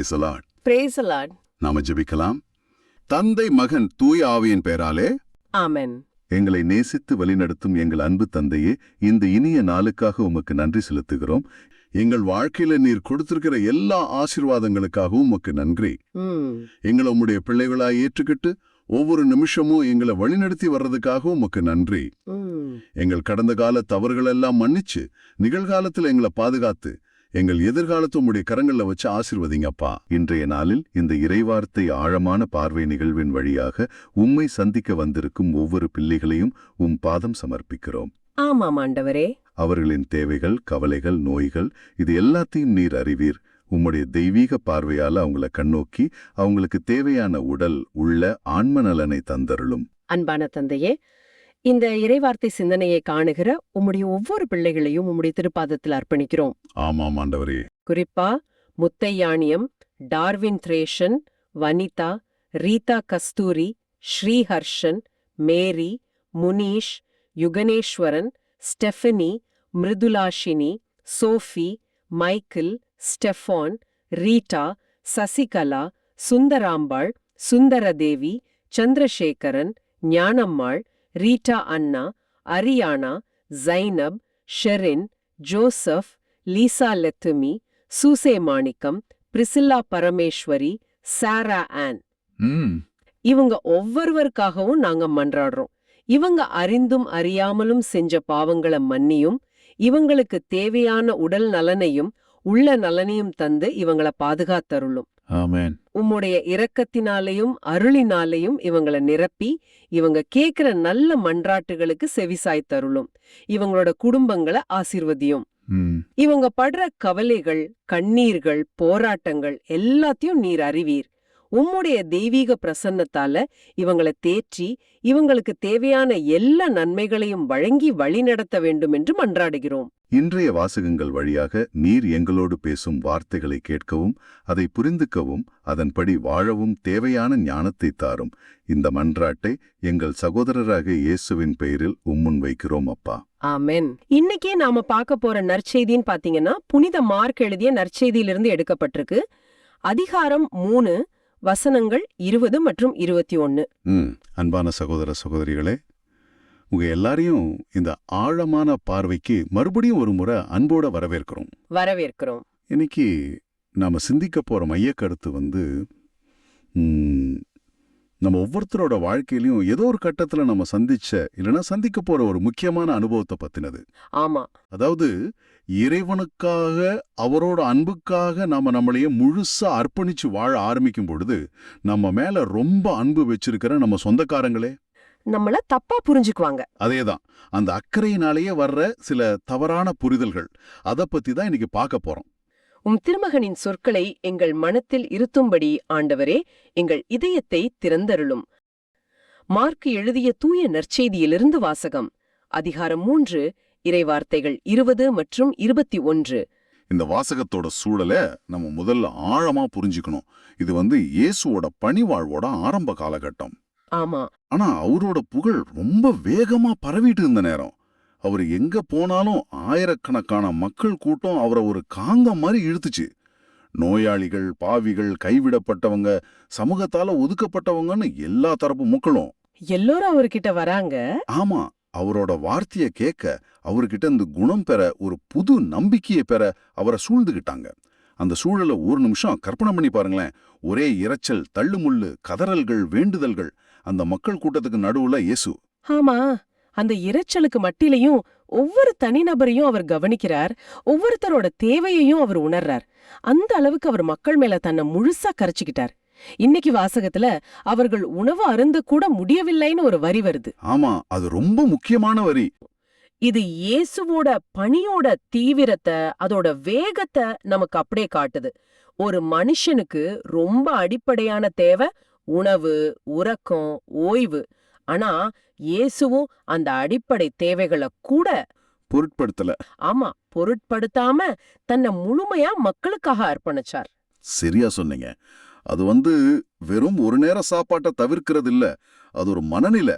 Praise the Lord. Praise the Lord. நாம ஜெபிக்கலாம். தந்தை மகன் தூய ஆவியின் பெயராலே Amen. எங்களை நேசித்து வழிநடத்தும் எங்கள் அன்பு தந்தையே, இந்த இனிய நாளுக்காக உமக்கு நன்றி செலுத்துகிறோம். எங்கள் வாழ்க்கையில நீர் கொடுத்திருக்கிற எல்லா ஆசீர்வாதங்களுக்காகவும் உமக்கு நன்றி. எங்களை உம்முடைய பிள்ளைகளாய் ஏற்றுக்கிட்டு ஒவ்வொரு நிமிஷமும் எங்களை வழிநடத்தி வர்றதுக்காகவும் உமக்கு நன்றி. எங்கள் கடந்த கால தவறுகளெல்லாம் மன்னிச்சு நிகழ்காலத்தில் எங்களை பாதுகாத்து எங்கள் எதிர்காலத்தை உம்முடைய கரங்கள்ல வச்சு ஆசீர்வதிங்கப்பா. இன்றைய நாளில் இந்த இறைவார்த்தை ஆழமான பார்வை நிகழ்வின் வழியாக உம்மை சந்திக்க வந்திருக்கும் ஒவ்வொரு பிள்ளைகளையும் உம் பாதம் சமர்ப்பிக்கிறோம். ஆமாம் ஆண்டவரே. அவர்களின் தேவைகள், கவலைகள், நோய்கள் இது எல்லாத்தையும் நீர் அறிவீர். உம்முடைய தெய்வீக பார்வையால அவங்கள கண்ணோக்கி அவங்களுக்கு தேவையான உடல் உள்ள ஆன்ம நலனை தந்தருளும். அன்பான தந்தையே, இந்த இறைவார்த்தை சிந்தனையை காணுகிற உம்முடைய ஒவ்வொரு பிள்ளைகளையும் உம்முடைய திருப்பாதத்தில் அர்ப்பணிக்கிறோம். ஆமாம் ஆண்டவரே. குறிப்பா முத்தையாணியம், Darwin Threshan, Vanitha, Rita Kasthuri, Sriharshan, Mary, Munish, Yuganeswaran, Stephanie, Mirudhulashini, Sophie, Michael, Stefan, Rita, Sasikala, Sundarambal, Sundaradevi, Chandrasekaran, Gnanammal, Rita அண்ணா, Ariana, Zainab, Sherin, Joseph, Lisa லெத்துமி, சூசே Manickam, Priscilla Parameswari, Sarah Ann. இவங்க ஒவ்வொருவருக்காகவும் நாங்க மன்றாடுறோம். இவங்க அறிந்தும் அறியாமலும் செஞ்ச பாவங்களை மன்னியும், இவங்களுக்கு தேவையான உடல் நலனையும் உள்ள நலனையும் தந்து இவங்கள பாதுகாத்தருளும். ஆமென். உம்முடைய இரக்கத்தினாலேயும் அருளினாலேயும் இவங்களை நிரப்பி இவங்க கேட்கிற நல்ல மன்றாட்டுகளுக்கு செவிசாய் தருளும். இவங்களோட குடும்பங்களை ஆசீர்வதியும். இவங்க படுற கவலைகள், கண்ணீர்கள், போராட்டங்கள் எல்லாத்தையும் நீர் அறிவீர். உம்முடைய தெய்வீக பிரசன்னத்தால இவங்களை தேற்றி இவங்களுக்கு தேவையான எல்லா நன்மைகளையும் வழங்கி வழிநடத்த வேண்டும் என்று மன்றாடுகிறோம். இன்றைய வாசகங்கள் வழியாக நீர் எங்களோடு பேசும் வார்த்தைகளை கேட்கவும் அதை புரிந்துக்கவும் அதன்படி வாழவும் தேவையான ஞானத்தை தாரும். இந்த மன்றாட்டை எங்கள் சகோதரராக இயேசுவின் பெயரில் உம்முன் வைக்கிறோம் அப்பா. ஆமென். இன்னைக்கே நாம பார்க்க போற நற்செய்தின்னு பாத்தீங்கன்னா புனித மார்க் எழுதிய நற்செய்தியிலிருந்து எடுக்கப்பட்டிருக்கு. அதிகாரம் 3, வசனங்கள் 20 மற்றும் 21. அன்பான சகோதர சகோதரிகளே, உங்க எல்லாரையும் இந்த ஆழமான பார்வைக்கு மறுபடியும் ஒரு முறை அன்போட வரவேற்கிறோம். இன்னைக்கு நாம சிந்திக்க போற மையக்கருத்து நம்ம ஒவ்வொருத்தரோட வாழ்க்கையிலையும் ஏதோ ஒரு கட்டத்துல நம்ம சந்திக்க போற ஒரு முக்கியமான அனுபவத்தை பத்தினது. ஆமா. அதாவது இறைவனுக்காக அவரோட அன்புக்காக நாம நம்மளையே முழுசா அர்ப்பணிச்சு வாழ ஆரம்பிக்கும் பொழுது நம்ம மேல ரொம்ப அன்பு வச்சிருக்கிற நம்ம சொந்தக்காரங்களே நம்மள தப்பா புரிஞ்சுக்குவாங்க. அதேதான், அந்த அக்கறையினாலேயே வர்ற சில தவறான புரிதல்கள், அதை பத்தி தான் இன்னைக்கு பார்க்க போறோம். உம் திருமகனின் சொற்களை எங்கள் மனத்தில் இருத்தும்படி ஆண்டவரே எங்கள் இதயத்தை திறந்தருளும். மார்க் எழுதிய தூய நற்செய்தியிலிருந்து வாசகம். அதிகாரம் 3, இறைவார்த்தைகள் 20 மற்றும் 21. இந்த வாசகத்தோட சூழலை நம்ம முதல்ல ஆழமா புரிஞ்சுக்கணும். இது இயேசுவோட பணிவாழ்வோட ஆரம்ப காலகட்டம். ஆமா. ஆனா அவரோட புகழ் ரொம்ப வேகமா பரவிட்டு இருந்த நேரம். அவர் எங்க போனாலும் ஆயிரக்கணக்கான மக்கள் கூட்டம் அவரை ஒரு காந்தம் மாதிரி இழுத்துச்சு. நோயாளிகள், பாவிகள், கைவிடப்பட்டவங்க, சமூகத்தால ஒதுக்கப்பட்டவங்கன்னு எல்லா தரப்பு மக்களும் எல்லோரும் அவர்கிட்ட வராங்க. ஆமா, அவரோட வார்த்தைய கேட்க, அவர்கிட்ட இந்த குணம் பெற, ஒரு புது நம்பிக்கையை பெற அவரை சூழ்ந்துகிட்டாங்க. அந்த சூழலை ஒரு நிமிஷம் கற்பனை பண்ணி பாருங்களேன். ஒரே இரைச்சல், தள்ளுமுள்ளு, கதறல்கள், வேண்டுதல்கள். அந்த மக்கள் கூட்டத்துக்கு நடுவுல இயேசு. ஆமா, அந்த இரைச்சலுக்கு மட்டிலையும் ஒவ்வொரு தனிநபரையும் அவர் கவனிக்கிறார். ஒவ்வொருத்தரோட தேவையையும் அவர் உணர்றார். அந்த அளவுக்கு அவர் மக்கள் மேல தன்னை முழுசா கரைச்சுக்கிட்டார். இன்னைக்கு வாசகத்துல அவர்கள் உணவு அருந்த கூட முடியவில்லைன்னு ஒரு வரி வருது. ஆமா, அது ரொம்ப முக்கியமான வரி. இது இயேசுவோட பணியோட தீவிரத்தை, அதோட வேகத்தை நமக்கு அப்படியே காட்டுது. ஒரு மனுஷனுக்கு ரொம்ப அடிப்படையான தேவை உணவு, உறக்கம், ஓய்வு. ஆனா இயேசுவும் அந்த அடிப்படை தேவைகளை கூட பொருட்படுத்தல. ஆமா, பொருட்படுத்தாம தன்னை முழுமையா மக்களுக்காக அர்ப்பணிச்சார். சரியா சொன்னீங்க. அது வெறும் ஒரு நேர சாப்பாட்டை தவிர்க்கிறது இல்ல, அது ஒரு மனநிலை.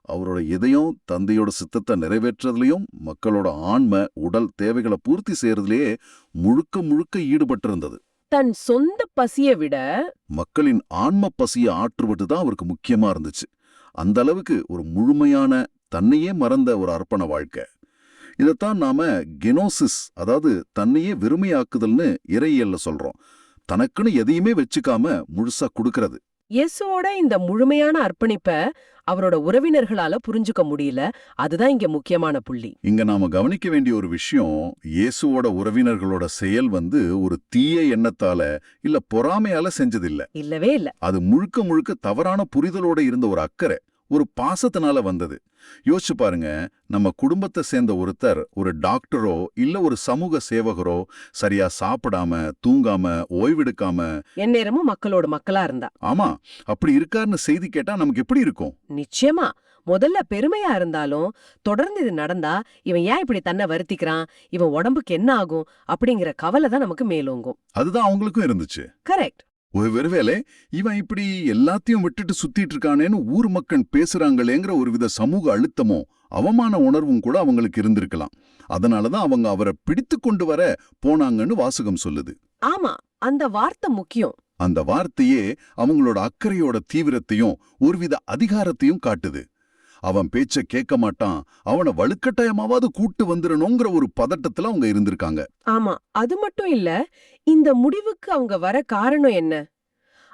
அவரோட இதயம் தந்தையோட சித்தத்தை நிறைவேற்றுறதுலயும் மக்களோட ஆன்ம உடல் தேவைகளை பூர்த்தி செய்யறதுலயே முழுக்க ஈடுபட்டிருந்தது. தன் சொந்த பசிய விட மக்களின் ஆன்ம பசியை ஆற்றுவது தான் அவருக்கு முக்கியமா இருந்துச்சு. அந்த அளவுக்கு ஒரு முழுமையான, தன்னையே மறந்த ஒரு அர்ப்பண வாழ்க்கை. இதைத்தான் நாம கெனோசிஸ், அதாவது தன்னையே வெறுமையாக்குதல்னு இறையியல்ல சொல்றோம். தனக்குன்னு எதையுமே வச்சுக்காம முழுசா கொடுக்கறது. இயேசுவோட இந்த முழுமையான அர்ப்பணிப்ப அவரோட உறவினர்களால புரிஞ்சுக்க முடியல. அதுதான் இங்க முக்கியமான புள்ளி. இங்க நாம கவனிக்க வேண்டிய ஒரு விஷயம், இயேசுவோட உறவினர்களோட செயல் ஒரு தீய எண்ணத்தால இல்ல பொறாமையால செஞ்சதில்ல. இல்லவே இல்ல. அது முழுக்க முழுக்க தவறான புரிதலோட இருந்த ஒரு அக்கறை, ஒரு பாசத்தினால வந்தது. யோசிச்சு பாருங்க, நம்ம குடும்பத்தை சேர்ந்த ஒருத்தர் ஒரு டாக்டரோ இல்ல ஒரு சமூக சேவகரோ சரியா சாப்பிடாம, தூங்காம, ஓய்வெடுக்காம எந்நேரமும் மக்களோட மக்களா இருந்தா. ஆமா, அப்படி இருக்காருன்னு செய்தி கேட்டா நமக்கு எப்படி இருக்கும்? நிச்சயமா முதல்ல பெருமையா இருந்தாலும் தொடர்ந்து இது நடந்தா இவன் ஏன் இப்படி தன்னை வருத்திக்கிறான், இவன் உடம்புக்கு என்ன ஆகும் அப்படிங்கிற கவலை தான் நமக்கு மேலோங்கும். அதுதான் அவங்களுக்கும் இருந்துச்சு. கரெக்ட். ஒருவேளை இவன் இப்படி எல்லாத்தையும் விட்டுட்டு சுத்திட்டு இருக்கானேன்னு ஊர் மக்கள் பேசுறாங்களேங்கிற ஒருவித சமூக அழுத்தமோ அவமான உணர்வும் கூட அவங்களுக்கு இருந்திருக்கலாம். அதனாலதான் அவங்க அவரை பிடித்து கொண்டு வர போனாங்கன்னு வாசகம் சொல்லுது. ஆமா, அந்த வார்த்தை முக்கியம். அந்த வார்த்தையே அவங்களோட அக்கறையோட தீவிரத்தையும் ஒருவித அதிகாரத்தையும் காட்டுது. அவன் பேச்ச கேட்க மாட்டான், அவனை வலுக்கட்டாயமாவது கூட்டு வந்துடணுங்கிற ஒரு பதட்டத்துல அவங்க இருந்திருக்காங்க. ஆமா, அது மட்டும் இல்ல, இந்த முடிவுக்கு அவங்க வர காரணம் என்ன?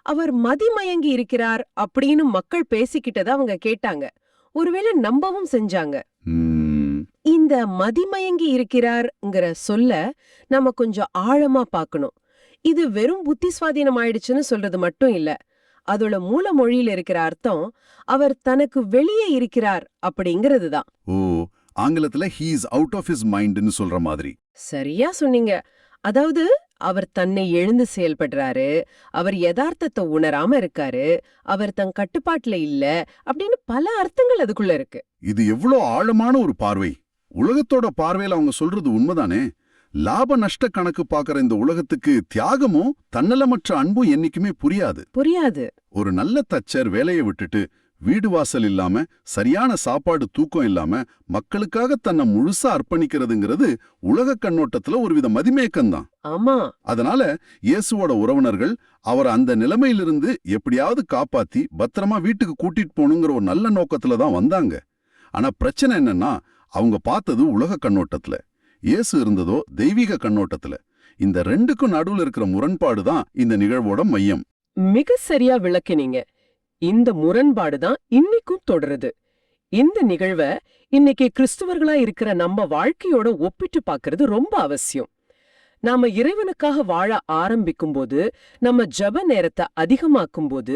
அவர் மதிமயங்கி இருக்கிறார் அப்படின்னு மக்கள் பேசிக்கிட்டதை அவங்க கேட்டாங்க. ஒருவேளை நம்பவும் செஞ்சாங்க. இந்த மதிமயங்கி இருக்கிறார்ங்கிற சொல்ல நம்ம கொஞ்சம் ஆழமா பார்க்கணும். இது வெறும் புத்தி சுவாதீனம் ஆயிடுச்சுன்னு சொல்றது மட்டும் இல்ல. அதோட மூல மொழியில இருக்கிற அர்த்தம் அவர் தனக்கு வெளியே இருக்கிறார் அப்படிங்கிறது தான். ஓ, ஆங்கிலத்துல he is out of his mindன்னு சொல்ற மாதிரி. சரியா சொன்னீங்க. அதாவது அவர் தன்னை எழுந்து செயல்படுறாரு, அவர் யதார்த்தத்தை உணராம இருக்காரு, அவர் தன் கட்டுப்பாட்டுல இல்ல அப்படின்னு பல அர்த்தங்கள் அதுக்குள்ள இருக்கு. இது எவ்வளவு ஆழமான ஒரு பார்வை. உலகத்தோட பார்வையில அவங்க சொல்றது உண்மைதானே. லாப நஷ்ட கணக்கு பாக்குற இந்த உலகத்துக்கு தியாகமும் தன்னலமற்ற அன்பும் என்னைக்குமே புரியாது. ஒரு நல்ல தச்சர் வேலையை விட்டுட்டு வீடு வாசல் இல்லாம, சரியான சாப்பாடு, தூக்கம் இல்லாம மக்களுக்காக தன்னை முழுசா அர்ப்பணிக்கிறதுங்கிறது உலக கண்ணோட்டத்துல ஒருவித மதிமேக்கம்தான். ஆமா. அதனால இயேசுவோட உறவினர்கள் அவர் அந்த நிலைமையிலிருந்து எப்படியாவது காப்பாத்தி பத்திரமா வீட்டுக்கு கூட்டிட்டு போகணுங்கிற ஒரு நல்ல நோக்கத்துல தான் வந்தாங்க. ஆனா பிரச்சனை என்னன்னா, அவங்க பார்த்தது உலக கண்ணோட்டத்துல, இயேசு இருந்ததோ தெய்வீக கண்ணோட்டத்துல. இந்த ரெண்டுக்கும் நடுவுல இருக்கிற முரண்பாடு தான் இந்த நிகழ்வோட மையம். மிக சரியா விளக்கினீங்க. இந்த முரண்பாடு தான் இன்னைக்கும் தொடருது. இந்த நிகழ்வை இன்னைக்கு கிறிஸ்துவர்களா இருக்கிற நம்ம வாழ்க்கையோட ஒப்பிட்டு பார்க்கறது ரொம்ப அவசியம். நாம இறைவனுக்காக வாழ ஆரம்பிக்கும்போது, நம்ம ஜெப நேரத்தை அதிகமாக்கும்போது,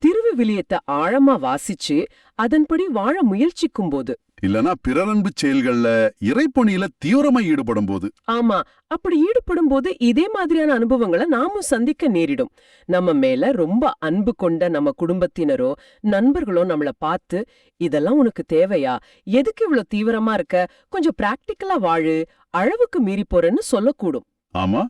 திருவிவிலியத்தை ஆழமா வாசிச்சு அதன்படி வாழ முயற்சிக்கும் போது, இல்லனா பிறரன்பு செயல்கள்ல இறைப்பணியில தீவிரமா ஈடுபடும் போது. ஆமா, அப்படி ஈடுபடும் போது இதே மாதிரியான அனுபவங்களை நாமும் சந்திக்க நேரிடும். நம்ம மேல ரொம்ப அன்பு கொண்ட நம்ம குடும்பத்தினரோ நண்பர்களோ நம்மள பார்த்து, இதெல்லாம் உனக்கு தேவையா, எதுக்கு இவ்வளவு தீவிரமா இருக்க, கொஞ்சம் பிராக்டிக்கலா வாழு, அளவுக்கு மீறி போறேன்னு சொல்லக்கூடும். ஆமா,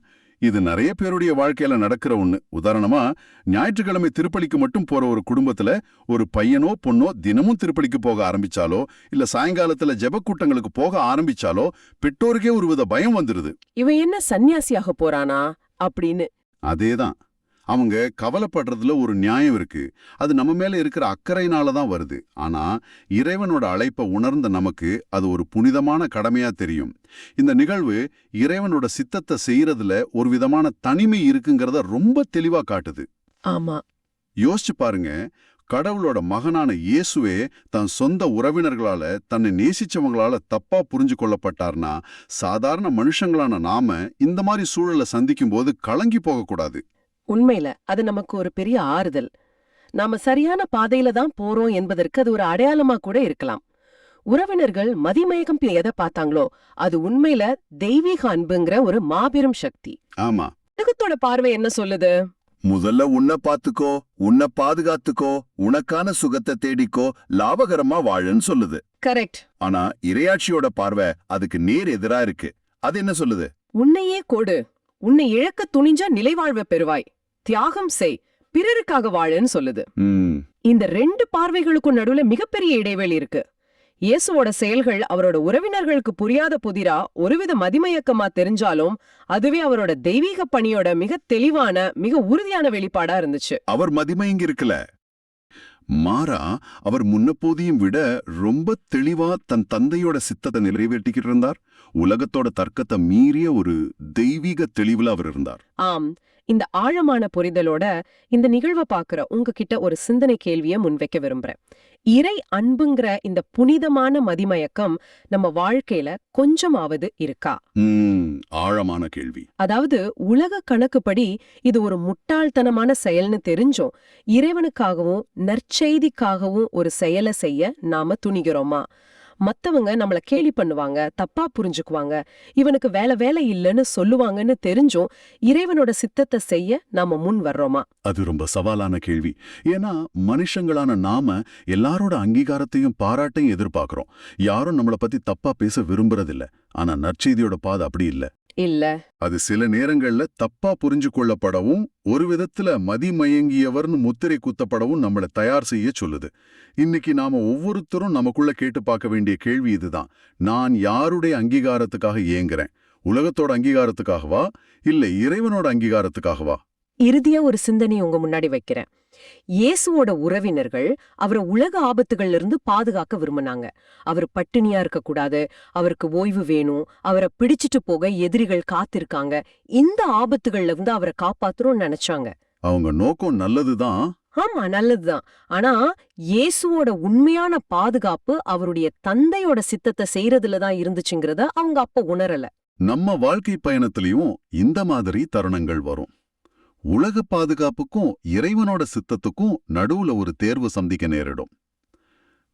இது நிறைய பேருடைய வாழ்க்கையில நடக்கிற ஒண்ணு. உதாரணமா, ஞாயிற்றுக்கிழமை திருப்பலிக்கு மட்டும் போற ஒரு குடும்பத்துல ஒரு பையனோ பொண்ணோ தினமும் திருப்பலிக்கு போக ஆரம்பிச்சாலோ, இல்ல சாயங்காலத்துல ஜெப கூட்டங்களுக்கு போக ஆரம்பிச்சாலோ பெற்றோருக்கே ஒருவித பயம் வந்துருது. இவன் என்ன சன்னியாசியாக போறானா அப்படின்னு. அதேதான், அவங்க கவலைப்படுறதுல ஒரு நியாயம் இருக்கு. அது நம்ம மேல இருக்கிற அக்கறையினால தான் வருது. ஆனா இறைவனோட அழைப்பை உணர்ந்த நமக்கு அது ஒரு புனிதமான கடமையா தெரியும். இந்த நிகழ்வு இறைவனோட சித்தத்தை செய்யறதுல ஒரு விதமான தனிமை இருக்குங்கிறத ரொம்ப தெளிவா காட்டுது. ஆமா, யோசிச்சு பாருங்க, கடவுளோட மகனான இயேசுவே தன் சொந்த உறவினர்களால, தன்னை நேசிச்சவங்களால தப்பா புரிஞ்சு கொள்ளப்பட்டார்னா, சாதாரண மனுஷங்களான நாம இந்த மாதிரி சூழலை சந்திக்கும் போது கலங்கி போகக்கூடாது. உண்மையில அது நமக்கு ஒரு பெரிய ஆறுதல். நாம சரியான பாதையில தான் போறோம் என்பதற்கு அது ஒரு அடையாளமா கூட இருக்கலாம். உறவினர்கள் மதிமயக்கம் எதை பார்த்தாங்களோ அது உண்மையில தெய்வீக அன்புங்கிற ஒரு மாபெரும் சக்தி. ஆமா, உலகத்தோட பார்வை என்ன சொல்லுது? முதல்ல உன்னை பாத்துக்கோ, உன்னை பாதுகாத்துக்கோ, உனக்கான சுகத்தை தேடிக்கோ, லாபகரமா வாழன்னு சொல்லுது. கரெக்ட். ஆனா இறையாட்சியோட பார்வை அதுக்கு நேர் எதிரா இருக்கு. அது என்ன சொல்லுது? உன்னையே கொடு, உன்னை இழக்க துணிஞ்சா நிலைவாழ்வை பெறுவாய், தியாகம் செய், பிறருக்காக வாழுன்னு சொல்லுது. இந்த ரெண்டு பார்வைகளுக்கும் நடுவுல மிகப்பெரிய இடைவெளி இருக்கு. இயேசுவோட செயல்கள் அவரோட உறவினர்களுக்கு புரியாத புதிரா ஒருவித மதிமயக்கமா தெரிஞ்சாலும் அதுவே அவரோட தெய்வீக பணியோட மிக தெளிவான மிக உறுதியான வெளிப்பாடா இருந்துச்சு. அவர் மதிமயங்கி இருக்கல, மாறா அவர் முன்னப்போதையும் விட ரொம்ப தெளிவா தன் தந்தையோட சித்தத்தை நிறைவேற்றிக்கிட்டு இருந்தார். உலகத்தோட தர்க்கத்தை மீறிய ஒரு தெய்வீக தெளிவுல அவர் இருந்தார். ஆம், இந்த ஆழமான புரிதலோட இந்த நிகழ்வை பாக்குற உங்ககிட்ட ஒரு சிந்தனை கேள்விய முன்வைக்க விரும்புறேன். இறை அன்புங்கிற இந்த புனிதமான மதிமயக்கம் நம்ம வாழ்க்கையில கொஞ்சமாவது இருக்கா? ஆழமான கேள்வி. அதாவது உலக கணக்குப்படி இது ஒரு முட்டாள்தனமான செயல்னு தெரிஞ்சும் இறைவனுக்காகவும் நற்செய்திக்காகவும் ஒரு செயலை செய்ய நாம துணிகிறோமா? மத்தவங்க நம்மள கேலி பண்ணுவாங்க, தப்பா புரிஞ்சுக்குவாங்க, இவனுக்கு வேலை இல்லைன்னு சொல்லுவாங்கன்னு தெரிஞ்சும் இறைவனோட சித்தத்தை செய்ய நாம முன் வர்றோமா? அது ரொம்ப சவாலான கேள்வி. ஏன்னா மனுஷங்களான நாம எல்லாரோட அங்கீகாரத்தையும் பாராட்டையும் எதிர்பார்க்கிறோம். யாரும் நம்மளை பத்தி தப்பா பேச விரும்புறதில்ல. ஆனா நற்செய்தியோட பாதை அப்படி இல்ல. அது சில நேரங்கள்ல தப்பா புரிஞ்சு கொள்ளப்படவும் ஒரு விதத்துல மதிமயங்கியவர்னு முத்திரை குத்தப்படவும் நம்மளை தயார் செய்ய சொல்லுது. இன்னைக்கு நாம ஒவ்வொருத்தரும் நமக்குள்ள கேட்டு பார்க்க வேண்டிய கேள்வி இதுதான். நான் யாருடைய அங்கீகாரத்துக்காக ஏங்குறேன்? உலகத்தோட அங்கீகாரத்துக்காகவா இல்ல இறைவனோட அங்கீகாரத்துக்காகவா? இறுதியா ஒரு சிந்தனை உங்க முன்னாடி வைக்கிறேன். இயேசுவோட உறவினர்கள் அவரை உலக ஆபத்துகள்ல இருந்து பாதுகாக்க விரும்பினாங்க. அவர் பட்டினியா இருக்கக்கூடாது, அவருக்கு ஓய்வு வேணும், அவரை பிடிச்சிட்டு போக எதிரிகள் காத்திருக்காங்க. இந்த ஆபத்துகள்ல இருந்து அவரை காப்பாத்துறோம்னு நினைச்சாங்க. அவங்க நோக்கம் நல்லதுதான். ஆமா, நல்லதுதான். ஆனா இயேசுவோட உண்மையான பாதுகாப்பு அவருடைய தந்தையோட சித்தத்தை செய்யறதுலதான் இருந்துச்சுங்கிறத அவங்க அப்ப உணரல. நம்ம வாழ்க்கை பயணத்திலையும் இந்த மாதிரி தருணங்கள் வரும். உலக பாதுகாப்புக்கும் இறைவனோட சித்தத்துக்கும் நடுவுல ஒரு தேர்வு சந்திக்க நேரிடும்.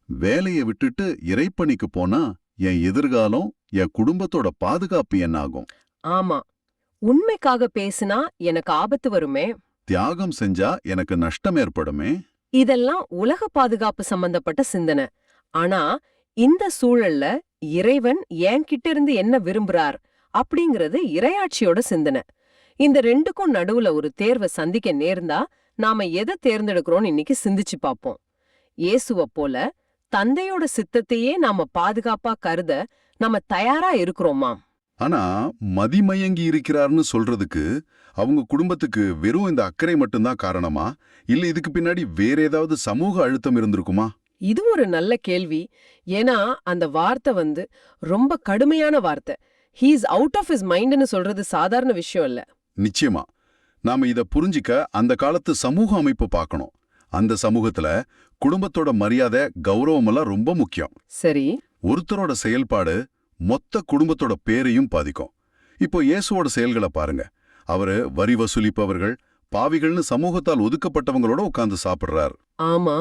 வேலையை விட்டுட்டு இறைப்பணிக்கு போனா என் எதிர்காலம், என் குடும்பத்தோட பாதுகாப்பு என்ன ஆகும்? ஆமா, உண்மைக்காக பேசினா எனக்கு ஆபத்து வருமே, தியாகம் செஞ்சா எனக்கு நஷ்டம் ஏற்படுமே. இதெல்லாம் உலக பாதுகாப்பு சம்பந்தப்பட்ட சிந்தனை. ஆனா இந்த சூழல்ல இறைவன் என்கிட்ட இருந்து என்ன விரும்புறார் அப்படிங்கிறது இறையாட்சியோட சிந்தனை. இந்த ரெண்டுக்கும் நடுவுல ஒரு தேர்வை சந்திக்க நேர்ந்தா நாம எதை தேர்ந்தெடுக்கிறோம்னு இன்னைக்கு சிந்திச்சு பார்ப்போம். இயேசுவ போல தந்தையோட சித்தத்தையே நாம பாதுகாப்பா கருத நாம தயாரா இருக்கிறோமா? ஆனா மதிமயங்கி இருக்கிறார்னு சொல்றதுக்கு அவங்க குடும்பத்துக்கு வெறும் இந்த அக்கறை மட்டும்தான் காரணமா, இல்ல இதுக்கு பின்னாடி வேற ஏதாவது சமூக அழுத்தம் இருந்திருக்குமா? இது ஒரு நல்ல கேள்வி. ஏன்னா அந்த வார்த்தை ரொம்ப கடுமையான வார்த்தை. He is out of his மைண்ட்னு சொல்றது சாதாரண விஷயம் இல்ல. நிச்சயமா. நாம இத புரிஞ்சிக்க அந்த காலத்து சமூக அமைப்பு பார்க்கணும். அந்த சமூகத்துல குடும்பத்தோட மரியாதை, கௌரவமெல்லாம் ரொம்ப முக்கியம். சரி. ஒருத்தரோட செயல்பாடு மொத்த குடும்பத்தோட பேரையும் பாதிக்கும். இப்போ இயேசுவோட செயல்களை பாருங்க. அவரு வரி வசூலிப்பவர்கள், பாவிகள்னு சமூகத்தால் ஒதுக்கப்பட்டவங்களோட உட்கார்ந்து சாப்பிடுறார். ஆமா,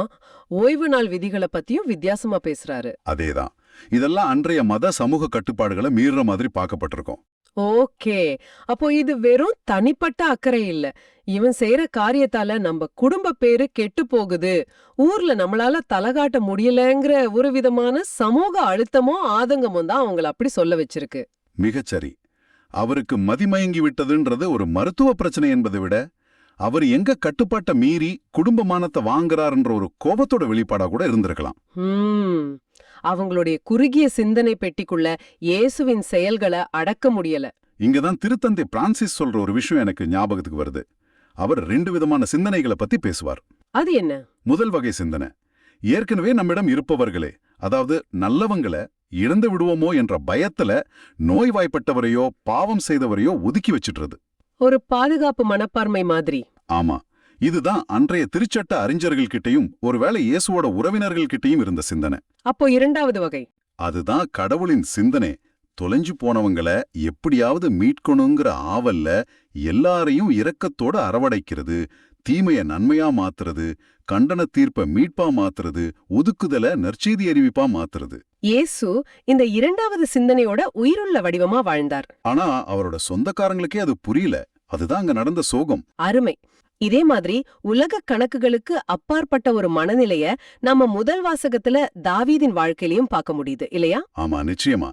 ஓய்வு நாள் விதிகளை பத்தியும் வித்தியாசமா பேசுறாரு. அதேதான். இதெல்லாம் அன்றைய மத சமூக கட்டுப்பாடுகளை மீறுற மாதிரி பார்க்கப்பட்டிருக்கும். ஓகே, அப்போ இது வெறும் தனிப்பட்ட அக்கறை இல்ல. இவன் செய்யற காரியத்தால நம்ம குடும்ப பேரு கெட்டு போகுது, ஊர்ல நம்மளால தலகாட்ட முடியலங்கிற ஒரு விதமான சமூக அழுத்தமோ ஆதங்கமும் தான் அவங்கள அப்படி சொல்ல வச்சிருக்கு. மிகச்சரி. அவருக்கு மதிமயங்கி விட்டதுன்றது ஒரு மருத்துவ பிரச்சனை என்பதை விட அவர் எங்க கட்டுப்பாட்டை மீறி குடும்பமானத்தை வாங்குறாருன்ற ஒரு கோபத்தோட வெளிப்பாடா கூட இருந்திருக்கலாம். அவங்களுடைய குறுகிய சிந்தனை பெட்டிக்குள்ள இயேசுவின் செயல்களை அடக்க முடியல. இங்கதான் திருத்தந்தை பிரான்சிஸ் சொல்ற ஒரு விஷயம் எனக்கு ஞாபகத்துக்கு வருது. அவர் 2 விதமான சிந்தனைகளை பத்தி பேசுவார். அது என்ன? முதல் வகை சிந்தனை, ஏற்கனவே நம்மிடம் இருப்பவர்களே, அதாவது நல்லவங்களை இழந்து விடுவோமோ என்ற பயத்துல நோய்வாய்ப்பட்டவரையோ பாவம் செய்தவரையோ ஒதுக்கி வச்சிடுறது. ஒரு பாதுகாப்பு மனப்பான்மை மாதிரி. ஆமா, இதுதான் அன்றைய திருச்சட்ட அறிஞர்கள் கிட்டையும் ஒருவேளை இயேசுவோட உறவினர்கள் கிட்டையும் இருந்த சிந்தனை. அப்போ இரண்டாவது வகை, அதுதான் கடவுளின் சிந்தனை. தொலைஞ்சு போனவங்களை எப்படியாவது மீட்கணுங்கிற ஆவல்ல எல்லாரையும் இரக்கத்தோட அரவணைக்கிறது, தீமைய நன்மையா மாத்துறது, கண்டன தீர்ப்ப மீட்பா மாத்துறது, ஒதுக்குதல நற்செய்தி அறிவிப்பா மாத்துறது. இயேசு இந்த இரண்டாவது சிந்தனையோட உயிருள்ள வடிவமா வாழ்ந்தார். ஆனா அவரோட சொந்தக்காரங்களுக்கே அது புரியல. அதுதான் அங்க நடந்த சோகம். அருமை. இதே மாதிரி உலக கணக்குகளுக்கு அப்பாற்பட்ட ஒரு மனநிலைய நம்ம முதல் வாசகத்துல தாவீதின் வாழ்க்கையிலையும் பார்க்க முடியுது இல்லையா? ஆமா, நிச்சயமா.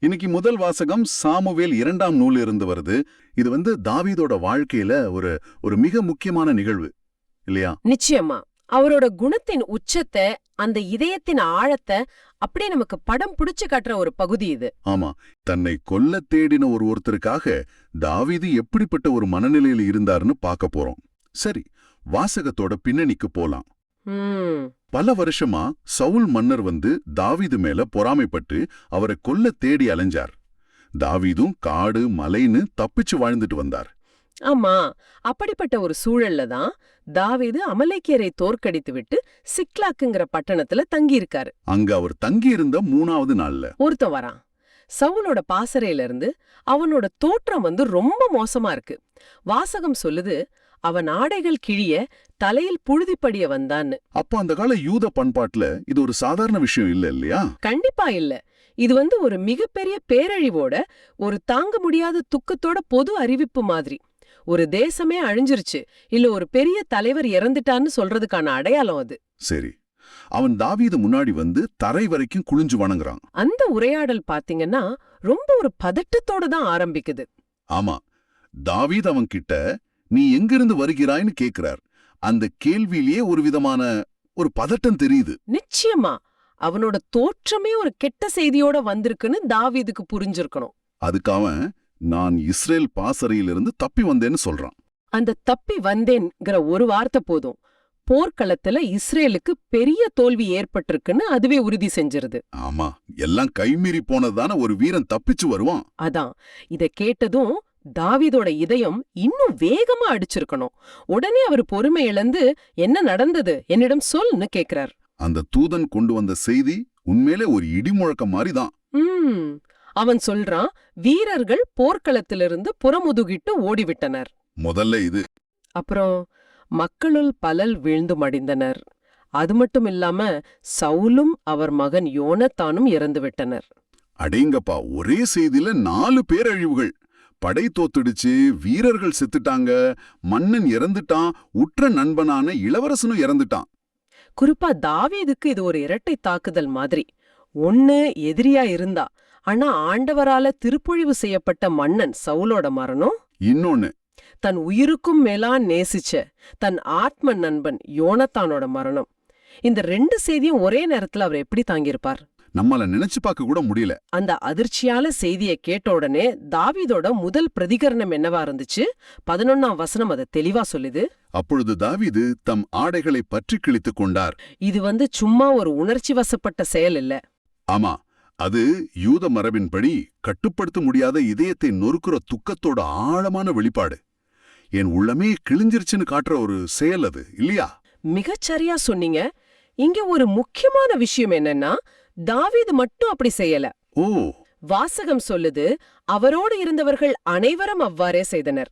இன்னைக்கு முதல் வாசகம் சாமுவேல் 2ஆம் நூல் இருந்து வருது. இது தாவீதோட வாழ்க்கையில ஒரு மிக முக்கியமான நிகழ்வு இல்லையா? நிச்சயமா. அவரோட குணத்தின் உச்சத்தை, அந்த இதயத்தின் ஆழத்தை அப்படியே நமக்கு படம் பிடிச்சு காட்டுற ஒரு பகுதி இது. ஆமா, தன்னை கொல்ல தேடின ஒருத்தருக்காக தாவீது எப்படிப்பட்ட ஒரு மனநிலையில இருந்தாருன்னு பார்க்க போறோம். சரி, வாசகத்தோட பின்னணிக்கு போலாம். பல வருஷமா சவுல் மன்னர் வந்து தாவீது மேல பொறாமைப்பட்டு அவரை கொல்ல தேடி அலைஞ்சார். தாவீதும் காடு மலைன்னு தப்பிச்சு வாழ்ந்துட்டு வந்தார். ஆமா, அப்படிப்பட்ட ஒரு சூழல்ல தான் தாவீது அமலேக்கியரை தோற்கடித்து விட்டு சிக்லாக்குங்கிற பட்டணத்துல தங்கியிருக்காரு. அங்க அவர் தங்கியிருந்த 3ஆவது நாள்ல ஒருத்தன் வரான். சவுலோட பாசறையில இருந்து அவனோட தோற்றம் வந்து ரொம்ப மோசமா இருக்கு. வாசகம் சொல்லுது, அவன் ஆடைகள் கிழிய தலையில் புழுதிப்படிய வந்தான்னு. அப்போ அந்த கால யூத பண்பாட்டுல இது ஒரு சாதாரண விஷயம் இல்ல இல்லையா? கண்டிப்பா இல்ல. இது வந்து ஒரு மிகப்பெரிய பேரழிவோட, ஒரு தாங்க முடியாத துக்கத்தோட பொது அறிவிப்பு மாதிரி. ஒரு தேசமே அழிஞ்சிருச்சு, இல்ல ஒரு பெரிய தலைவர் இறந்துட்டான்னு சொல்றதுக்கான அடையாளம் அது. சரி, அவன் தாவீது முன்னாடி வந்து தரை வரைக்கும் குளிஞ்சு வணங்குறான். அந்த உரையாடல் பாத்தீங்கன்னா ரொம்ப ஒரு பதட்டத்தோட தான் ஆரம்பிக்குது. ஆமா, தாவீது அவன் கிட்ட நீ எங்கிருந்து வருகிறாய்னு கேக்குறார். அந்த கேள்வியிலேயே ஒரு விதமான ஒரு பதட்டம் தெரியுது. நிச்சயமா அவனோட தோற்றமே ஒரு கெட்ட செய்தியோட வந்திருக்குன்னு தாவீதுக்கு புரிஞ்சிருக்கணும். அதுக்கு அவன், நான் இஸ்ரேல் பாசறையிலிருந்து தப்பி வந்தேன்னு சொல்றான். அந்த தப்பி வந்தேன்ங்கிற ஒரு வார்த்தை போதும், போர்க்களத்துல இஸ்ரேலுக்கு பெரிய தோல்வி ஏற்பட்டிருக்குன்னு அதுவே உறுதி செஞ்சிருது. ஆமா, எல்லாம் கைமீறி போனதான ஒரு வீரன் தப்பிச்சு வருவான். அதான், இத கேட்டதும் தாவீதோட இதயம் இன்னும் வேகமா அடிச்சிருக்கணும். உடனே அவர் பொறுமை இழந்து, என்ன நடந்தது என்னிடம் சொல்னு கேக்குறார். அந்த தூதன் கொண்டு வந்த செய்தி உண்மையிலே ஒரு இடிமுழக்கம் மாதிரிதான். அவன் சொல்றான், வீரர்கள் போர்க்களத்திலிருந்து புறமுதுகிட்டு ஓடிவிட்டனர். முதல்ல இது. அப்புறம் மக்களுள் பலர் வீழ்ந்து மடிந்தனர். அது மட்டும் இல்லாம சவுலும் அவர் மகன் யோனத்தானும் இறந்து விட்டனர். அடேங்கப்பா, ஒரே செய்தியில 4 பேரழிவுகள். படை தோத்துடுச்சு, வீரர்கள் செத்துட்டாங்க, மன்னன் இறந்துட்டான், உற்ற நண்பனான இளவரசனும் இறந்துட்டான். குறிப்பா தாவீதுக்கு இது ஒரு இரட்டை தாக்குதல் மாதிரி. ஒன்னு எதிரியா இருந்தா, ஆனா ஆண்டவரால திருப்பொழிவு செய்யப்பட்ட மன்னன் சவுலோட மரணம். இன்னொன்னு, தன் உயிருக்கும் மேலான் நேசிச்ச தன் ஆத்ம நண்பன் யோனத்தானோட மரணம். இந்த 2 செய்தியும் ஒரே நேரத்துல அவர் எப்படி தாங்கியிருப்பார்? நம்மள நினைச்சு பார்க்க கூட முடியல. அந்த அதிர்ச்சியால செய்தியை கேட்ட உடனே தாவீதோட முதல் பிரதிகரணம் என்னவா இருந்துச்சு? 11ஆம் வசனம் அதை தெளிவா சொல்லுது. அப்பொழுது தாவீது தம் ஆடைகளை பற்றி கிழித்துக் கொண்டார். இது வந்து சும்மா ஒரு உணர்ச்சி வசப்பட்ட செயல் இல்ல. ஆமா, அது யூத மரபின்படி கட்டுப்படுத்த முடியாத இதயத்தை நொறுக்குற துக்கத்தோட ஆழமான வெளிப்பாடு. என் உள்ளமே கிழிஞ்சிருச்சுன்னு காட்டுற ஒரு செயல் அது இல்லையா? மிகச்சரியா சொன்னீங்க. இங்க ஒரு முக்கியமான விஷயம் என்னன்னா, தாவீது மட்டும் அப்படி செய்யல. ஓ, வாசகம் சொல்லுது, அவரோடு இருந்தவர்கள் அனைவரும் அவ்வாறே செய்தனர்.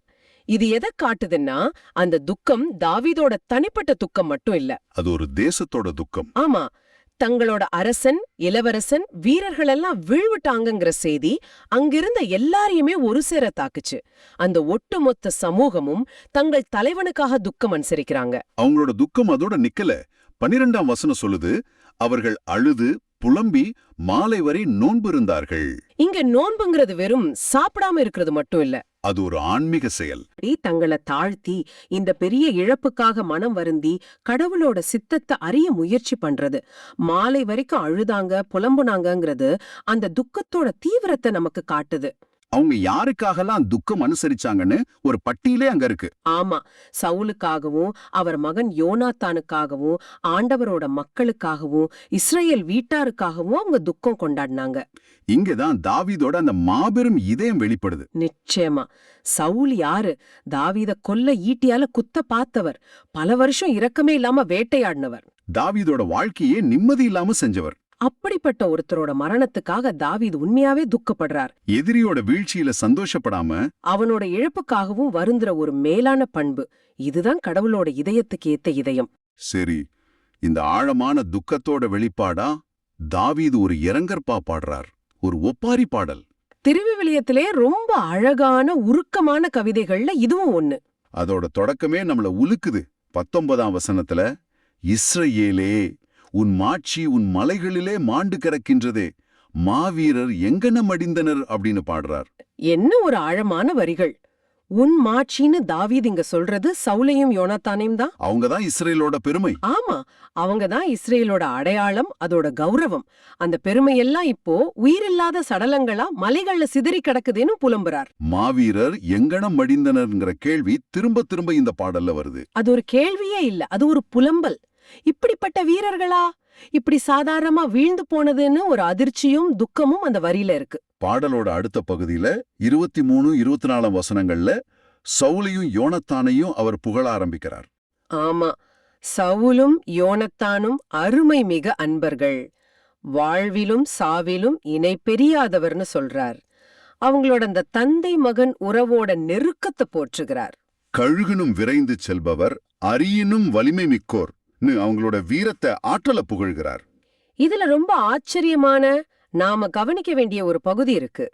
இது எதை காட்டுதுன்னா, அந்த துக்கம் தாவீதோட தனிப்பட்ட துக்கம் மட்டும் இல்ல, அது ஒரு தேசத்தோட துக்கம். ஆமா, தங்களோட அரசன், இளவரசன், வீரர்களெல்லாம் வீழ்விட்டாங்கங்கிற செய்தி அங்கிருந்த எல்லாரையுமே ஒரு சேர தாக்குச்சு. அந்த ஒட்டுமொத்த சமூகமும் தங்கள் தலைவனுக்காக துக்கம் அனுசரிக்கிறாங்க. அவங்களோட துக்கம் அதோட நிக்கல. 12ஆம் வசனம் சொல்லுது, அவர்கள் அழுது புலம்பி மாலை வரை நோன்பு இருந்தார்கள். இங்க நோன்புங்கிறது வெறும் சாப்பிடாம இருக்கிறது மட்டும் இல்ல, அது ஒரு ஆன்மீக செயல். தங்களை தாழ்த்தி இந்த பெரிய இழப்புக்காக மனம் வருந்தி கடவுளோட சித்தத்தை அறிய முயற்சி பண்றது. மாலை வரைக்கும் அழுதாங்க, புலம்புனாங்கங்கிறது அந்த துக்கத்தோட தீவிரத்தை நமக்கு காட்டுது. அவங்க யாருக்காகலாம் துக்கம் அனுசரிச்சாங்கன்னு ஒரு பட்டியலே அங்க இருக்கு. ஆமா, சவுலுக்காகவும் அவர் மகன் யோனாத்தானுக்காகவும் ஆண்டவரோட மக்களுக்காகவும் இஸ்ரேல் வீட்டாருக்காகவும் அவங்க துக்கம் கொண்டாடினாங்க. இங்கதான் தாவீதோட அந்த மாபெரும் இதயம் வெளிப்படுது. நிச்சயமா. சவுல் யாரு? தாவீத கொல்ல ஈட்டியால குத்த பார்த்தவர், பல வருஷம் இரக்கமே இல்லாம வேட்டையாடினவர், தாவீதோட வாழ்க்கையே நிம்மதி இல்லாம செஞ்சவர். அப்படிப்பட்ட ஒருத்தரோட மரணத்துக்காக தாவீது உண்மையாவே துக்கப்படுறார். எதிரியோட வீழ்ச்சியில சந்தோஷப்படாம அவனோட இழப்புக்காகவும் வருந்துற ஒரு மேலான பண்பு. இதுதான் கடவுளோட இதயத்துக்கு ஏத்த இதயம். சரி, இந்த ஆழமான துக்கத்தோட வெளிப்பாடா தாவீது ஒரு இரங்கற்பா பாடுறார், ஒரு ஒப்பாரி பாடல். திருவிவிலியத்திலே ரொம்ப அழகான உருக்கமான கவிதைகள்ல இதுவும் ஒண்ணு. அதோட தொடக்கமே நம்மள உலுக்குது. 19ஆம் வசனத்துல, இஸ்ரவேலே உன் மாட்சி உன் மலைகளிலே மாண்டு கிடக்கின்றதே, மாவீரர் எங்கன மடிந்தனர் அப்படின்னு பாடுறார். என்ன ஒரு ஆழமான வரிகள்! உன் மாட்சின்னு தாவீது இங்க சொல்றது சவுலையும் யோனத்தானையும் தான். அவங்கதான் இஸ்ரேலோட பெருமை. ஆமா, அவங்கதான் இஸ்ரேலோட அடையாளம், அதோட கௌரவம். அந்த பெருமையெல்லாம் இப்போ உயிரில்லாத சடலங்களா மலைகள்ல சிதறி கிடக்குதுன்னு புலம்புறார். மாவீரர் எங்கனம் மடிந்தனர்ங்கிற கேள்வி திரும்ப திரும்ப இந்த பாடல்ல வருது. அது ஒரு கேள்வியே இல்ல, அது ஒரு புலம்பல். இப்படிப்பட்ட வீரர்களா இப்படி சாதாரணமா வீழ்ந்து போனதுன்னு ஒரு அதிர்ச்சியும் துக்கமும் அந்த வரியில இருக்கு. பாடலோட அடுத்த பகுதியில 23, 24 வசனங்கள்ல சவுலையும் யோனத்தானையும் அவர் புகழ ஆரம்பிக்கிறார். ஆமா, சவுலும் யோனத்தானும் அருமை மிக அன்பர்கள், வாழ்விலும் சாவிலும் இணை பெரியாதவர்னு சொல்றார். அவங்களோட அந்த தந்தை மகன் உறவோட நெருக்கத்தை போற்றுகிறார். கழுகுனும் விரைந்து செல்பவர், அரியினும் வலிமை மிக்கோர் அவங்களோட வீரத்தை ஆற்றல புகழ்கிறார். இதுல ரொம்ப ஆச்சரியமான, நாம கவனிக்க வேண்டிய ஒரு பகுதி இருக்கு.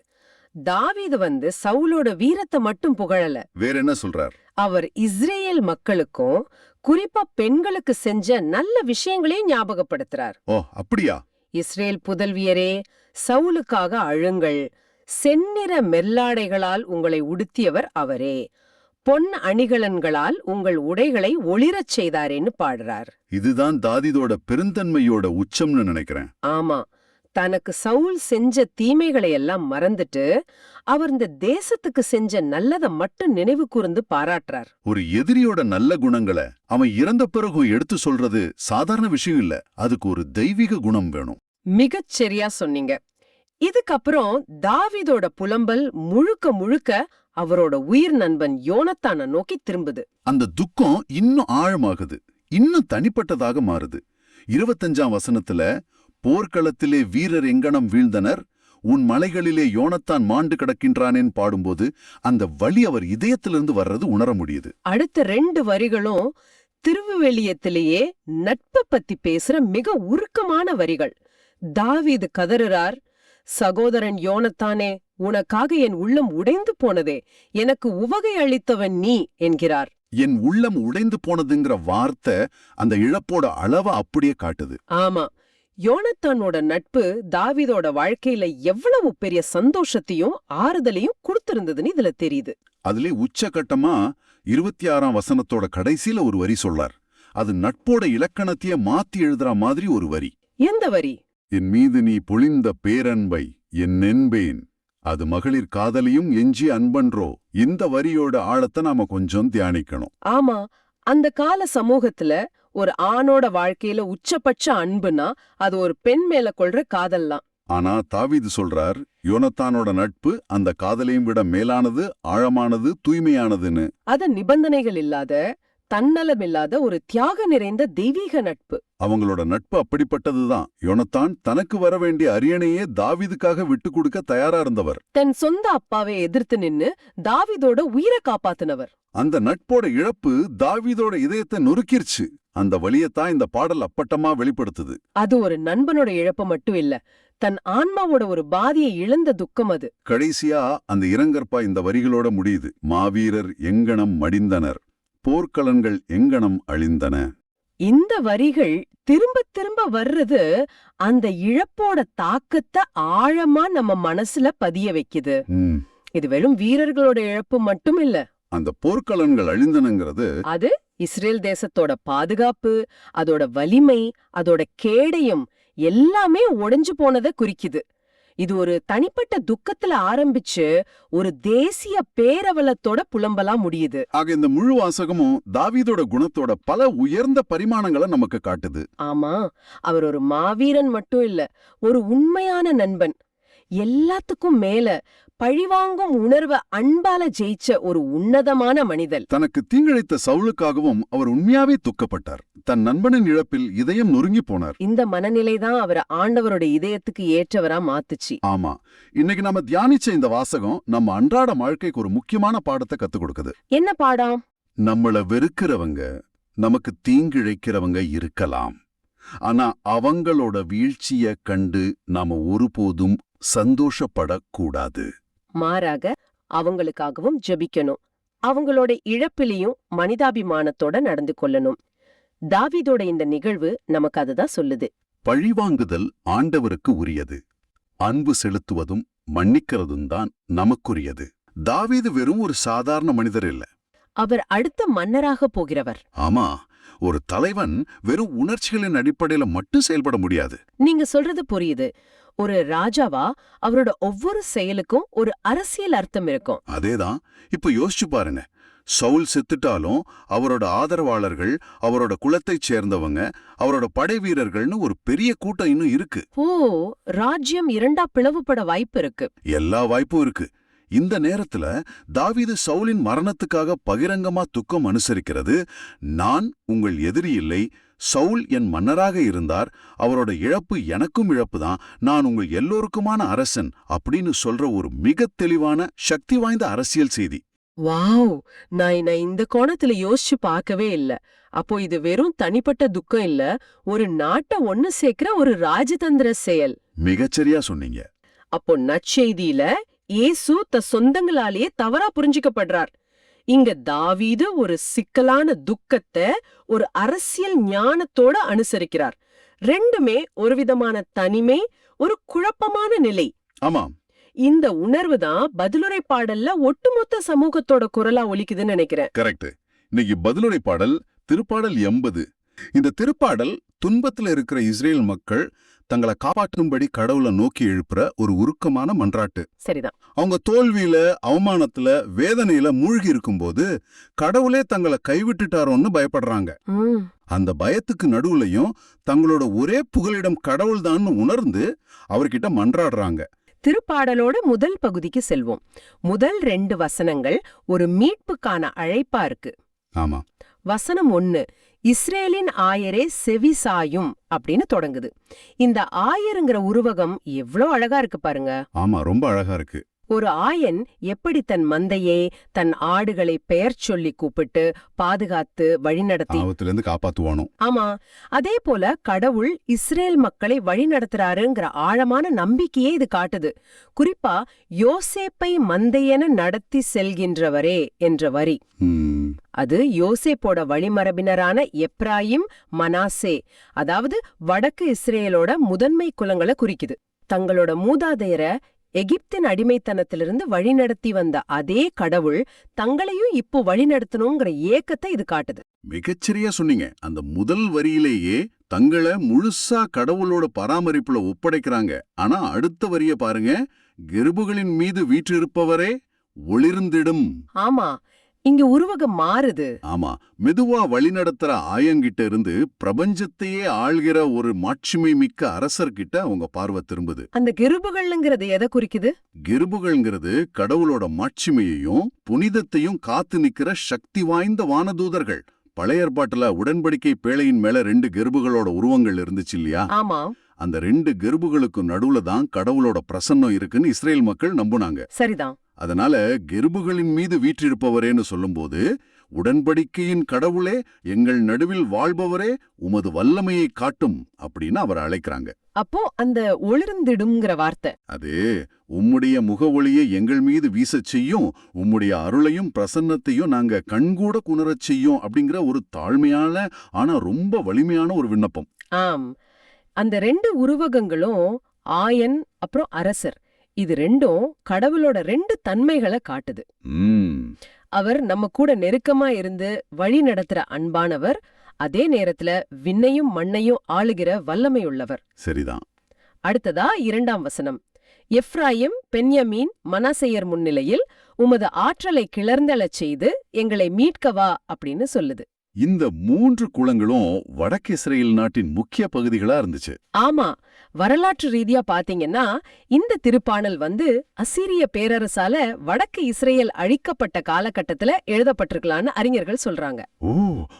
தாவீது சவுலோட வீரத்தை மட்டும் புகழல. வேற என்ன சொல்றார்? அவர் இஸ்ரேல் மக்களுக்கும் குறிப்பா பெண்களுக்கு செஞ்ச நல்ல விஷயங்களையும் ஞாபகப்படுத்துறார். ஓ, அப்படியா? இஸ்ரேல் புதல்வியரே, சவுலுக்காக அழுங்கள், செந்நிற மெல்லாடைகளால் உங்களை உடுத்தியவர் அவரே, பொன் அணிகலன்களால் உங்கள் உடைகளை ஒளிரச் செய்தாரேன்னு பாடுறார். இதுதான் தாவீதோட பெருந்தன்மையோட உச்சம்னு நினைக்கிறேன். ஆமா, தனக்கு சவுல் செஞ்ச தீமைகளை எல்லாம் மறந்துட்டு அவர் இந்த தேசத்துக்கு செஞ்ச நல்லதை மட்டும் நினைவு கூர்ந்து பாராட்டுறார். ஒரு எதிரியோட நல்ல குணங்களை அவன் இறந்த பிறகும் எடுத்து சொல்றது சாதாரண விஷயம் இல்ல. அதுக்கு ஒரு தெய்வீக குணம் வேணும். மிகச் சரியா சொன்னீங்க. இதுக்கப்புறம் தாவீதோட புலம்பல் முழுக்க முழுக்க அவரோட உயிர் நண்பன் யோனத்தானை நோக்கி திரும்புது. அந்த துக்கம் இன்னும் ஆழமாகுது, இன்னும் தனிப்பட்டதாக மாறுது. 25ஆம் வசனத்துல, போர்க்களத்திலே வீரர் எங்கனம் வீழ்ந்தனர், உன் மலைகளிலே யோனத்தான் மாண்டு கிடக்கின்றானேன்னு பாடும்போது அந்த வலி அவர் இதயத்திலிருந்து வர்றது உணர முடியுது. அடுத்த 2 வரிகளும் திருவிவிலியத்திலேயே நட்பை பத்தி பேசுற மிக உருக்கமான வரிகள். தாவீது கதறுறார், சகோதரன் யோனத்தானே, உனக்காக என் உள்ளம் உடைந்து போனதே, எனக்கு உவகை அளித்தவன் நீ என்கிறார். என் உள்ளம் உடைந்து போனதுங்கிற வார்த்தை அந்த இழப்போட அளவை அப்படியே காட்டுது. ஆமா, யோனத்தானோட நட்பு தாவீதோட வாழ்க்கையில எவ்வளவு பெரிய சந்தோஷத்தையும் ஆறுதலையும் கொடுத்திருந்ததுன்னு இதுல தெரியுது. அதுல உச்சகட்டமா 26ஆம் வசனத்தோட கடைசியில ஒரு வரி சொல்லார். அது நட்போட இலக்கணத்தையே மாத்தி எழுதுற மாதிரி ஒரு வரி. எந்த வரி? என் மீது நீ பொழிந்த பேரன்பை என் நென்பேன், அது மகளிர் காதலியும் எஞ்சி அன்பன்றோ. இந்த வரியோட ஆழத்தை நாம கொஞ்சம் தியானிக்கணும். ஆமா, அந்த கால சமூகத்துல ஒரு ஆணோட வாழ்க்கையில உச்சபட்ச அன்புனா அது ஒரு பெண் மேல கொள்ற காதல்லாம். ஆனா தாவீது சொல்றார், யோனத்தானோட நட்பு அந்த காதலையும் விட மேலானது, ஆழமானது, தூய்மையானதுன்னு. அது நிபந்தனைகள் இல்லாத, தன்னலமில்லாத ஒரு தியாக நிறைந்த தெய்வீக நட்பு. அவங்களோட நட்பு அப்படிப்பட்டதுதான். யோனத்தான் தனக்கு வர வேண்டிய அரியணையே தாவீதுக்காக விட்டு கொடுக்க தயாரா இருந்தவர். தன் சொந்த அப்பாவை எதிர்த்து நின்னு தாவீதோட உயிரை காப்பாத்தினவர். அந்த நட்போட இழப்பு தாவீதோட இதயத்தை நொறுக்கிருச்சு. அந்த வலியத்தான் இந்த பாடல் அப்பட்டமா வெளிப்படுத்துது. அது ஒரு நண்பனோட இழப்பு மட்டும் இல்ல, தன் ஆன்மாவோட ஒரு பாதியை இழந்த துக்கம் அது. கடைசியா அந்த இரங்கற்பா இந்த வரிகளோட முடியுது. மாவீரர் எங்கனம் மடிந்தனர், போர்க்களங்கள் எங்கனம் அழிந்தன. இந்த வரிகள் திரும்ப திரும்ப வர்றது அந்த இழப்போட தாக்கத்தை ஆழமா நம்ம மனசுல பதிய வைக்குது. இது வெறும் வீரர்களோட இழப்பு மட்டும் இல்ல. அந்த போர்க்களங்கள் அழிந்தனங்கிறது அது இஸ்ரேல் தேசத்தோட பாதுகாப்பு, அதோட வலிமை, அதோட கேடயம் எல்லாமே உடைஞ்சு போனதை குறிக்குது. இது ஒரு தனிப்பட்ட துக்கத்துல ஆரம்பிச்சு ஒரு தேசிய பேரவலத்தோட புலம்பலா முடியுது. ஆக இந்த முழு வாசகமும் தாவீதோட குணத்தோட பல உயர்ந்த பரிமாணங்களை நமக்கு காட்டுது. ஆமா, அவர் ஒரு மாவீரன் மட்டும் இல்ல, ஒரு உண்மையான நண்பன். எல்லாத்துக்கும் மேல பழிவாங்கும் உணர்வை அன்பால ஜெயிச்ச ஒரு உன்னதமான மனிதன். தனக்கு தீங்கிழைத்த சவுலுக்காகவும் அவர் உண்மையாவே துக்கப்பட்டார். தன் நண்பனின் இழப்பில் இதயம் நொறுங்கி போனார். இந்த மனநிலைதான் அவரை ஆண்டவரோட இதயத்துக்கு ஏற்றவரா மாத்துச்சு. ஆமா, இன்னைக்கு நம்ம தியானிச்ச இந்த வாசகம் நம்ம அன்றாட வாழ்க்கைக்கு ஒரு முக்கியமான பாடத்தை கத்துக் கொடுக்குது. என்ன பாடம்? நம்மள வெறுக்கிறவங்க, நமக்கு தீங்கிழைக்கிறவங்க இருக்கலாம். ஆனா அவங்களோட வீழ்ச்சிய கண்டு நாம ஒருபோதும் சந்தோஷப்படக்கூடாது. மாறாக அவங்களுக்காகவும் ஜெபிக்கணும். அவங்களோட இழப்பிலையும் மனிதாபிமானத்தோட நடந்து கொள்ளணும். தாவீதோட இந்த நிகழ்வு நமக்கு அதுதான் சொல்லுது. பழிவாங்குதல் ஆண்டவருக்கு உரியது, அன்பு செலுத்துவதும் மன்னிக்கிறதும் தான் நமக்குரியது. தாவீது வெறும் ஒரு சாதாரண மனிதர் இல்ல. அவர் அடுத்த மன்னராக போகிறவர். ஆமா, ஒரு தலைவன் வெறும் உணர்ச்சிகளின் அடிப்படையில மட்டும் செயல்பட முடியாது. நீங்க சொல்றது புரியுது. ஒரு ராஜாவா அவரோட ஒவ்வொரு செயலுக்கும் ஒரு அரசியல் அர்த்தம் இருக்கும். அதேதான். இப்ப யோசிச்சு பாருங்க. சவுல் செத்துட்டாலும் அவரோட ஆதரவாளர்கள், அவரோட குலத்தைச் சேர்ந்தவங்க, அவரோட படை வீரர்கள்னு ஒரு பெரிய கூட்டம் இன்னும் இருக்கு. ஓ, ராஜ்யம் இரண்டா பிளவுபட வாய்ப்பு இருக்கு. எல்லா வாய்ப்பும் இருக்கு. இந்த நேரத்துல தாவீது சவுலின் மரணத்துக்காக பகிரங்கமா துக்கம் அனுசரிக்கிறது, நான் உங்கள் எதிரி இல்லை, சவுல் என் மன்னராக இருந்தார், அவரோட இழப்பு எனக்கும் இழப்புதான், நான் உங்கள் எல்லோருக்குமான அரசன் அப்படின்னு சொல்ற ஒரு மிக தெளிவான சக்தி வாய்ந்த அரசியல் செய்தி. வாவ், நான் இந்த கோணத்துல யோசிச்சு பார்க்கவே இல்ல. அப்போ இது வெறும் தனிப்பட்ட துக்கம் இல்ல, ஒரு நாட்டை ஒன்னு சேர்க்கிற ஒரு ராஜதந்திர செயல். மிகச்சரியா சொன்னீங்க. அப்போ நற்செய்தியில இயேசு சொந்தங்களாலேயே தவறா புரிஞ்சுக்கப்படுறார். இங்க தாவீது ஒரு சிக்கலான துக்கத்தை ஒரு அரசியல் ஞானத்தோட அனுசரிக்கிறார். ரெண்டுமே ஒரு விதமான தனிமை, ஒரு குழப்பமான நிலை. ஆமாம். இந்த உணர்வு தான் பதிலுரை பாடல்ல ஒட்டுமொத்த சமூகத்தோட குரலா ஒலிக்குதுன்னு நினைக்கிறேன். கரெக்ட். இன்னைக்கு பதிலுரை பாடல் திருப்பாடல் 80. இந்த திருப்பாடல் துன்பத்துல இருக்கிற இஸ்ரேல் மக்கள் தங்களை காப்பாற்றும்படி கடவுளை நோக்கி எழுப்புற ஒரு உருக்கமான மன்றாட்டு. சரிதான். அவங்க தோல்வியில, அவமானத்துல, வேதனையில மூழ்கி இருக்கும்போது கடவுளே தங்களை கைவிட்டுட்டாரோன்னு பயப்படுறாங்க. அந்த பயத்துக்கு நடுவுலையும் தங்களோட ஒரே புகலிடம் கடவுள்தான்னு உணர்ந்து அவர்கிட்ட மன்றாடுறாங்க. திருப்பாடலோட முதல் பகுதிக்கு செல்வோம். முதல் 2 வசனங்கள் ஒரு மீட்புக்கான அழைப்பா இருக்கு. ஆமா. வசனம் 1, இஸ்ரேலின் ஆயரே செவிசாயும் அப்படின்னு தொடங்குது. இந்த ஆயருங்கிற உருவகம் எவ்ளோ அழகா இருக்கு பாருங்க. ஆமா, ரொம்ப அழகா இருக்கு. ஒரு ஆயன் எப்படி தன் மந்தையே, தன் ஆடுகளை பெயர் சொல்லி கூப்பிட்டு பாதுகாத்து வழிநடத்தி ஆபத்திலிருந்து காப்பாத்துவானோ. ஆமா, அதே போல கடவுள் இஸ்ரேல் மக்களை வழிநடத்துறாருங்கிற ஆழமான நம்பிக்கையே இது காட்டுது. குறிப்பா யோசேப்பை மந்தையென நடத்தி செல்கின்றவரே என்ற வரி. அது யோசேப்போட வழிமரபினரான எப்ராயிம், மனாசே, அதாவது வடக்கு இஸ்ரேலோட முதன்மை குலங்களை குறிக்குது. தங்களோட மூதாதையரை எகிப்தின் அடிமைத்தனத்திலிருந்து வழிநடத்தி வந்த அதே கடவுள் தங்களையும் இப்போ வழிநடத்தணுங்கிற ஏக்கத்தை இது காட்டுது. மிகச்சரியா சொன்னீங்க. அந்த முதல் வரியிலேயே தங்களை முழுசா கடவுளோட பராமரிப்புல ஒப்படைக்கிறாங்க. ஆனா அடுத்த வரிய பாருங்க, கெருபுகளின் மீது வீற்றிருப்பவரே ஒளிர்ந்திடும். ஆமா, இங்க உருவகம் மாறுது. ஆமா, மெதுவா வழிநடத்துற ஆயங்கிட்ட இருந்து பிரபஞ்சத்தையே ஆள்கிற ஒரு மாட்சிமை மிக்க அரசர்கிட்ட அவங்க பார்வை திரும்புது. அந்த கெருபுகள்ங்கிறது எதை குறிக்குது? கெருபுகள்ங்கிறது கடவுளோட மாட்சிமையையும் புனிதத்தையும் காத்து நிக்கிற சக்தி வாய்ந்த வானதூதர்கள். பழைய ஏற்பாட்டுல உடன்படிக்கை பேழையின் மேல 2 கெருபுகளோட உருவங்கள் இருந்துச்சு இல்லையா? ஆமா. அந்த 2 கெருபுகளுக்கு நடுவுல தான் கடவுளோட பிரசன்னம் இருக்குன்னு இஸ்ரேல் மக்கள் நம்புனாங்க. சரிதான். அதனால கெருபுகளின் மீது வீற்றிருப்பவரேன்னு சொல்லும்போது, உடன்படிக்கையின் கடவுளே, எங்கள் நடுவில் வாழ்பவரே, உமது வல்லமையை காட்டும் அப்படின்னு அவர் அழைக்கிறாங்க. அப்போ அந்த ஒளிர்ந்திடும்ங்கிற வார்த்தை, அது உம்முடைய முக ஒளியை எங்கள் மீது வீசச் செய்யும், உம்முடைய அருளையும் பிரசன்னத்தையும் நாங்க கண்கூட குணரச் செய்யும் அப்படிங்கிற ஒரு தாழ்மையான ஆனா ரொம்ப வலிமையான ஒரு விண்ணப்பம். ஆம். அந்த 2 உருவகங்களும் ஆயன் அப்புறம் அரசர், இது ரெண்டும் கடவுளோட 2 தன்மைகளை காட்டுது. அவர் நம்ம கூட நெருக்கமா இருந்து வழி நடத்துற அன்பானவர், அதே நேரத்துல விண்ணையும் மண்ணையும் ஆளுகிற வல்லமையுள்ளவர். சரிதான். அடுத்ததா 2ஆம் வசனம், எப்ராயிம், பென்யமீன், மனாசேயர் முன்னிலையில் உமது ஆற்றலை கிளர்ந்தெழச் செய்து எங்களை மீட்கவா அப்படின்னு சொல்லுது. இந்த 3 குலங்களும் வடக்கு இஸ்ரேல் நாட்டின் முக்கிய பகுதிகளா இருந்துச்சு. ஆமா, வரலாற்று ரீதியா பாத்தீங்கன்னா இந்த திருப்பாடல் அசீரிய பேரரசால வடக்கு இஸ்ரேல் அழிக்கப்பட்ட காலகட்டத்துல எழுதப்பட்டிருக்கலான்னு அறிஞர்கள் சொல்றாங்க. ஓ,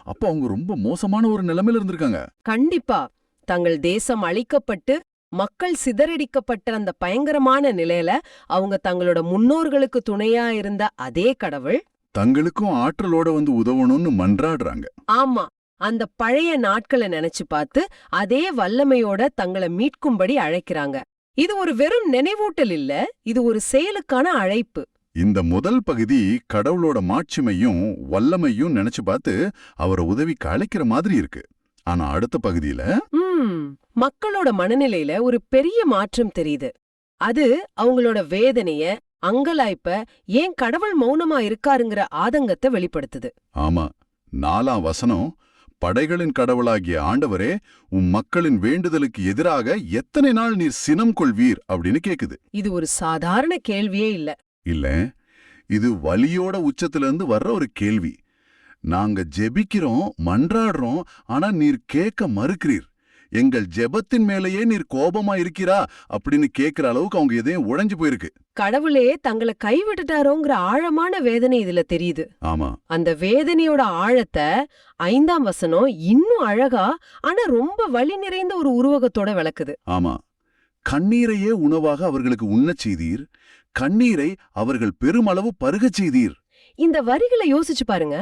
அப்ப அவங்க ரொம்ப மோசமான ஒரு நிலைமையில இருந்திருக்காங்க. கண்டிப்பா. தங்கள் தேசம் அழிக்கப்பட்டு மக்கள் சிதறடிக்கப்பட்ட அந்த பயங்கரமான நிலையில அவங்க தங்களோட முன்னோர்களுக்கு துணையா இருந்த அதே கடவுள் தங்களுக்கும் ஆற்றலோட உதவணும்னு மன்றாடுறாங்க. ஆமா, அந்த பழைய நாட்களை நினைச்சு பார்த்து அதே வல்லமையோட தங்களை மீட்கும்படி அழைக்கிறாங்க. இது ஒரு வெறும் நினைவூட்டல் இல்ல, இது ஒரு செயலுக்கான அழைப்பு. இந்த முதல் பகுதி கடவுளோட மாட்சிமையும் வல்லமையும் நினைச்சு பார்த்து அவரை உதவிக்கு அழைக்கிற மாதிரி இருக்கு. ஆனா அடுத்த பகுதியில மக்களோட மனநிலையில ஒரு பெரிய மாற்றம் தெரியுது. அது அவங்களோட வேதனைய, அங்கலாய்ப்ப, ஏன் கடவுள் மௌனமா இருக்காருங்கிற ஆதங்கத்தை வெளிப்படுத்துது. ஆமா, 4ஆம் வசனம், படைகளின் கடவுளாகிய ஆண்டவரே, மக்களின் வேண்டுதலுக்கு எதிராக எத்தனை நாள் நீர் சினம் கொள்வீர் அப்படின்னு கேக்குது. இது ஒரு சாதாரண கேள்வியே இல்ல. இல்ல, இது வலியோட உச்சத்திலிருந்து வர்ற ஒரு கேள்வி. நாங்க ஜெபிக்கிறோம், மன்றாடுறோம், ஆனா நீர் கேட்க மறுக்கிறீர். எங்கள் ஜெபத்தின் மேலேயே நீர் கோபமா இருக்கிறா அப்படின்னு கேட்கிற அளவுக்கு அவங்க எதையும் உடைஞ்சு போயிருக்கு. கடவுளே தங்களை கைவிட்டுட்டாரோங்கிற ஆழமான வேதனை இதுல தெரியுது. ஆமா, அந்த வேதனையோட ஆழத்தை 5ஆம் வசனம் இன்னும் அழகா, ஆனா ரொம்ப வலி நிறைந்த ஒரு உருவகத்தோட விளக்குது. ஆமா. கண்ணீரையே உணவாக அவர்களுக்கு உண்ணச் செய்தீர், கண்ணீரை அவர்கள் பெருமளவு பருகச் செய்தீர். இந்த வரிகளை யோசிச்சு பாருங்க.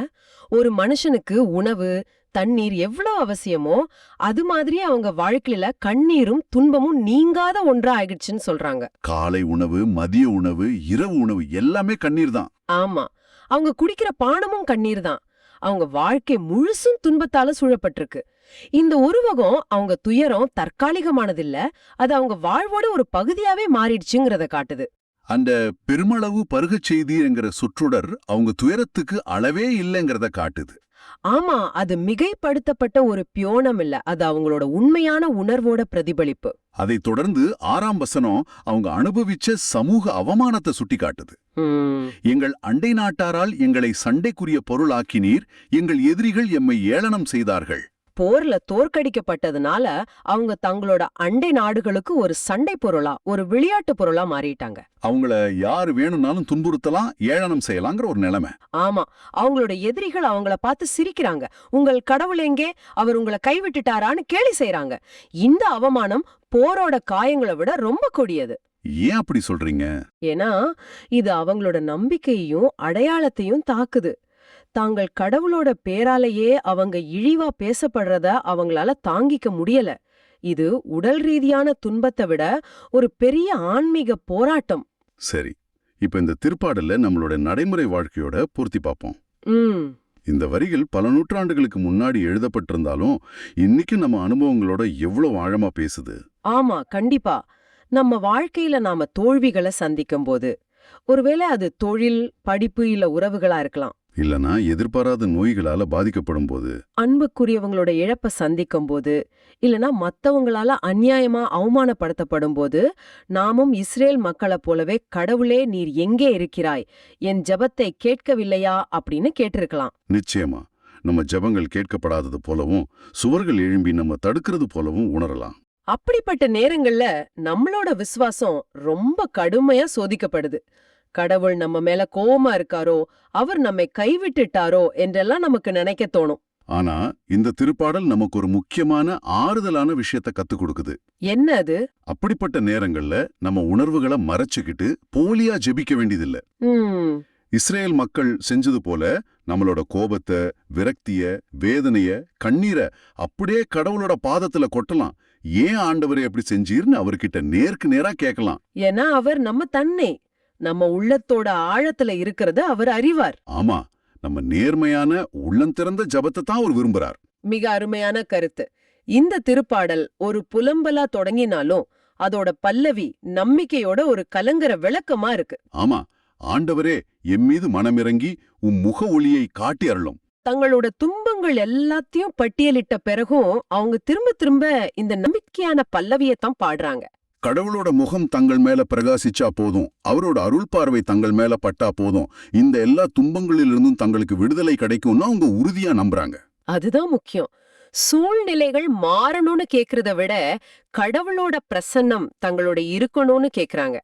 ஒரு மனுஷனுக்கு உணவு, தண்ணீர் எவ்வளவு அவசியமோ அது மாதிரி அவங்க வாழ்க்கையில கண்ணீரும் துன்பமும் நீங்காத ஒன்றா ஆயிடுச்சுன்னு சொல்றாங்க. காலை உணவு, மதிய உணவு, இரவு உணவு எல்லாமே கண்ணீர் தான். ஆமா, அவங்க குடிக்கிற பானமும் கண்ணீர் தான். அவங்க வாழ்க்கை முழுசும் துன்பத்தால சூழப்பட்டிருக்கு. இந்த உருவகம் அவங்க துயரம் தற்காலிகமானதில்ல, அது அவங்க வாழ்வோட ஒரு பகுதியாவே மாறிடுச்சுங்கிறத காட்டுது. அந்த பெருமளவு பருகச் செய்தீர்ங்கிற சொற்றொடர் அவங்க துயரத்துக்கு அளவே இல்லைங்கிறத காட்டுது. ஆமா, அது மிகைப்படுத்தப்பட்ட ஒரு பியோனம் இல்ல, அது அவங்களோட உண்மையான உணர்வோட பிரதிபலிப்பு. அதைத் தொடர்ந்து 6ஆம் வசனம் அவங்க அனுபவிச்ச சமூக அவமானத்தை சுட்டி காட்டுது. எங்கள் அண்டை நாட்டாரால் எங்களை சண்டைக்குரிய பொருளாக்கினீர், எங்கள் எதிரிகள் எம்மை ஏளனம் செய்தார்கள். போர்ல தோற்கடிக்கப்பட்டதுனால அவங்க தங்களோட அண்டை நாடுகளுக்கு ஒரு சண்டை பொருளா, ஒரு விளையாட்டு பொருளா மாறிட்டாங்க. அவங்கள யாரு வேணும்னாலும் துன்புறுத்தலாம், ஏளனம் செய்யலாங்கிற ஒரு நிலைமை. ஆமா, அவங்களோட எதிரிகள் அவங்கள பார்த்து சிரிக்கிறாங்க. உங்கள் கடவுள் எங்கே, அவர் உங்களை கைவிட்டுட்டாரான்னு கேலி செய்யறாங்க. இந்த அவமானம் போரோட காயங்களை விட ரொம்ப கொடியது. ஏன் அப்படி சொல்றீங்க? ஏன்னா இது அவங்களோட நம்பிக்கையையும் அடையாளத்தையும் தாக்குது. தாங்கள் கடவுளோட பேராலேயே அவங்க இழிவா பேசப்படுறத அவங்களால தாங்கிக்க முடியல. இது உடல் ரீதியான துன்பத்தை விட ஒரு பெரிய ஆன்மீக போராட்டம். சரி, இப்ப இந்த திருப்பாடல்ல நம்மளோட நடைமுறை வாழ்க்கையோட பூர்த்தி பார்ப்போம். இந்த வரிகள் பல நூற்றாண்டுகளுக்கு முன்னாடி எழுதப்பட்டிருந்தாலும் இன்னைக்கு நம்ம அனுபவங்களோட எவ்வளவு ஆழமா பேசுது. ஆமா, கண்டிப்பா. நம்ம வாழ்க்கையில நாம தோல்விகளை சந்திக்கும் போது, ஒருவேளை அது தொழில், படிப்பு இல்ல உறவுகளா இருக்கலாம், இல்லனா எதிர்பாராத நோய்களால பாதிக்கப்படும் போது, அன்புக்குரியவங்களோட இழப்ப சந்திக்கும் போது, இல்லனா மத்தவங்களால அநியாயமா அவமானப்படுத்தப்படும் போது, நாமும் இஸ்ரேல் மக்களைப் போலவே கடவுளே நீர் எங்கே இருக்கிறாய், என் ஜெபத்தை கேட்கவில்லையா அப்படின்னு கேட்டிருக்கலாம். நிச்சயமா நம்ம ஜெபங்கள் கேட்கப்படாதது போலவும் சுவர்கள் எழும்பி நம்ம தடுக்கிறது போலவும் உணரலாம். அப்படிப்பட்ட நேரங்கள்ல நம்மளோட விசுவாசம் ரொம்ப கடுமையா சோதிக்கப்படுது. கடவுள் நம்ம மேல கோவமா இருக்காரோ, அவர் நம்மை கைவிட்டுட்டாரோ என்றெல்லாம் நமக்கு நினைக்க தோணும். ஆனா இந்த திருப்பாடல் நமக்கு ஒரு முக்கியமான ஆறுதலான விஷயத்தை கத்துக் கொடுக்குது. என்ன அது? அப்படிப்பட்ட நேரங்கள்ல நம்ம உணர்வுகளை மறைச்சுக்கிட்டு போலியா ஜெபிக்க வேண்டியதில்லை. இஸ்ரேல் மக்கள் செஞ்சது போல நம்மளோட கோபத்தை, விரக்திய, வேதனைய, கண்ணீரை அப்படியே கடவுளோட பாதத்துல கொட்டலாம். ஏன் ஆண்டவரே அப்படி செஞ்சீர்னு அவர்கிட்ட நேருக்கு நேரா கேட்கலாம். ஏன்னா அவர் நம்ம தன்னை, நம்ம உள்ளத்தோட ஆழத்துல இருக்கிறத அவர் அறிவார். ஆமா, நம்ம நேர்மையான உள்ளந்திறந்த ஜபத்தை தான் அவர் விரும்புறார். மிக அருமையான கருத்து. இந்த திருப்பாடல் ஒரு புலம்பலா தொடங்கினாலும் அதோட பல்லவி நம்பிக்கையோட ஒரு கலங்கர விளக்கமா இருக்கு. ஆமா, ஆண்டவரே எம்மீது மனமிறங்கி முக ஒளியை காட்டி அருளும். தங்களோட துன்பங்கள் எல்லாத்தையும் பட்டியலிட்ட பிறகும் அவங்க திரும்ப திரும்ப இந்த நம்பிக்கையான பல்லவியத்தான் பாடுறாங்க. கடவுளோட முகம் தங்கள் மேல பிரகாசிச்சா போதும், அவரோட அருள் பார்வை தங்கள் மேல பட்டா போதும், இந்த எல்லா துன்பங்களிலிருந்தும் தங்களுக்கு விடுதலை கிடைக்கும்னு அவங்க உறுதியா நம்புறாங்க. அதுதான் முக்கியம். சூழ்நிலைகள் மாறணும்னு கேக்குறத விட கடவுளோட பிரசன்னம் தங்களோட இருக்கணும்னு கேக்குறாங்க.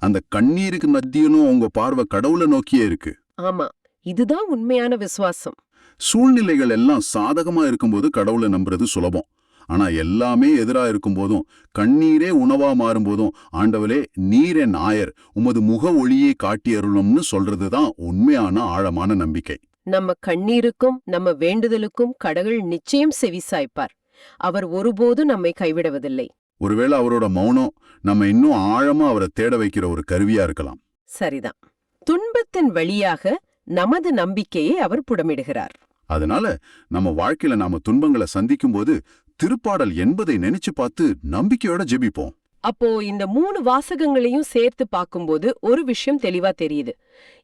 அந்த கண்ணீருக்கு மத்தியனும் அவங்க பார்வை கடவுளை நோக்கியே இருக்கு. ஆமா, இதுதான் உண்மையான விசுவாசம். சூழ்நிலைகள் எல்லாம் சாதகமா இருக்கும்போது கடவுளை நம்புறது சுலபம். ஆனா எல்லாமே எதிரா இருக்கும்போதும், கண்ணீரே உணவா மாறும்போதும், ஆண்டவரே நீரே நாயர், உமது முக ஒளியை காட்டி அருளும்னு சொல்றதுதான் உண்மையான ஆழமான நம்பிக்கை. நம்ம கண்ணீருக்கும் நம்ம வேண்டுதலுக்கும் கடவுள் நிச்சயம் செவிசாய்ப்பார். அவர் ஒருபோதும் நம்மை கைவிடுவதில்லை. ஒருவேளை அவரோட மௌனம் நம்ம இன்னும் ஆழமா அவரை தேட வைக்கிற ஒரு கருவியா இருக்கலாம். சரிதான். துன்பத்தின் வழியாக நமது நம்பிக்கையை அவர் புடமிடுகிறார். அதனால நம்ம வாழ்க்கையில நாம துன்பங்களை சந்திக்கும் போது திருப்பாடல் என்பதை நினைச்சு பார்த்து நம்பிக்கையோட ஜெபிப்போம். அப்போ இந்த 3 வாசகங்களையும் சேர்த்து பார்க்கும்போது ஒரு விஷயம் தெளிவா தெரியுது.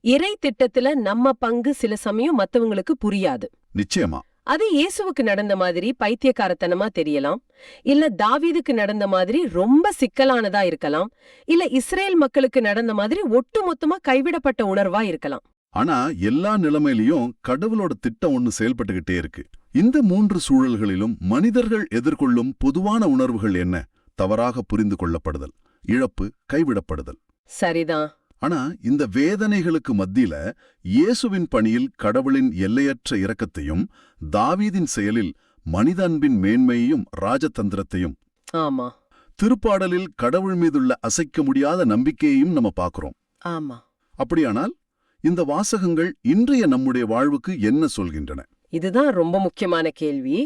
இறை திட்டத்துல நம்ம பங்கு சில சமயம் மத்தவங்களுக்கு புரியாது. நிச்சயமா. அது இயேசுவுக்கு நடந்த மாதிரி பைத்தியக்காரத்தனமா தெரியலாம், இல்ல தாவீதுக்கு நடந்த மாதிரி ரொம்ப சிக்கலானதா இருக்கலாம், இல்ல இஸ்ரேல் மக்களுக்கு நடந்த மாதிரி ஒட்டுமொத்தமா கைவிடப்பட்ட உணர்வா இருக்கலாம். ஆனா எல்லா நிலைமையிலயும் கடவுளோட திட்டம் ஒண்ணு செயல்பட்டுகிட்டே இருக்கு. இந்த 3 சூழல்களிலும் மனிதர்கள் எதிர்கொள்ளும் பொதுவான உணர்வுகள் என்ன? தவறாக புரிந்து கொள்ளப்படுதல், இழப்பு, கைவிடப்படுதல். சரிதான். ஆனா இந்த வேதனைகளுக்கு மத்தியில இயேசுவின் பணியில் கடவுளின் எல்லையற்ற இரக்கத்தையும், தாவீதின் செயலில் மனித அன்பின் மேன்மையையும் ராஜதந்திரத்தையும், ஆமா திருப்பாடலில் கடவுள் மீதுள்ள அசைக்க முடியாத நம்பிக்கையையும் நம்ம பார்க்கிறோம். ஆமா. அப்படியானால் இந்த வாசகங்கள் இன்றைய நம்முடைய வாழ்வுக்கு என்ன சொல்கின்றன? இதுதான் ரொம்ப முக்கியமான கேள்வி.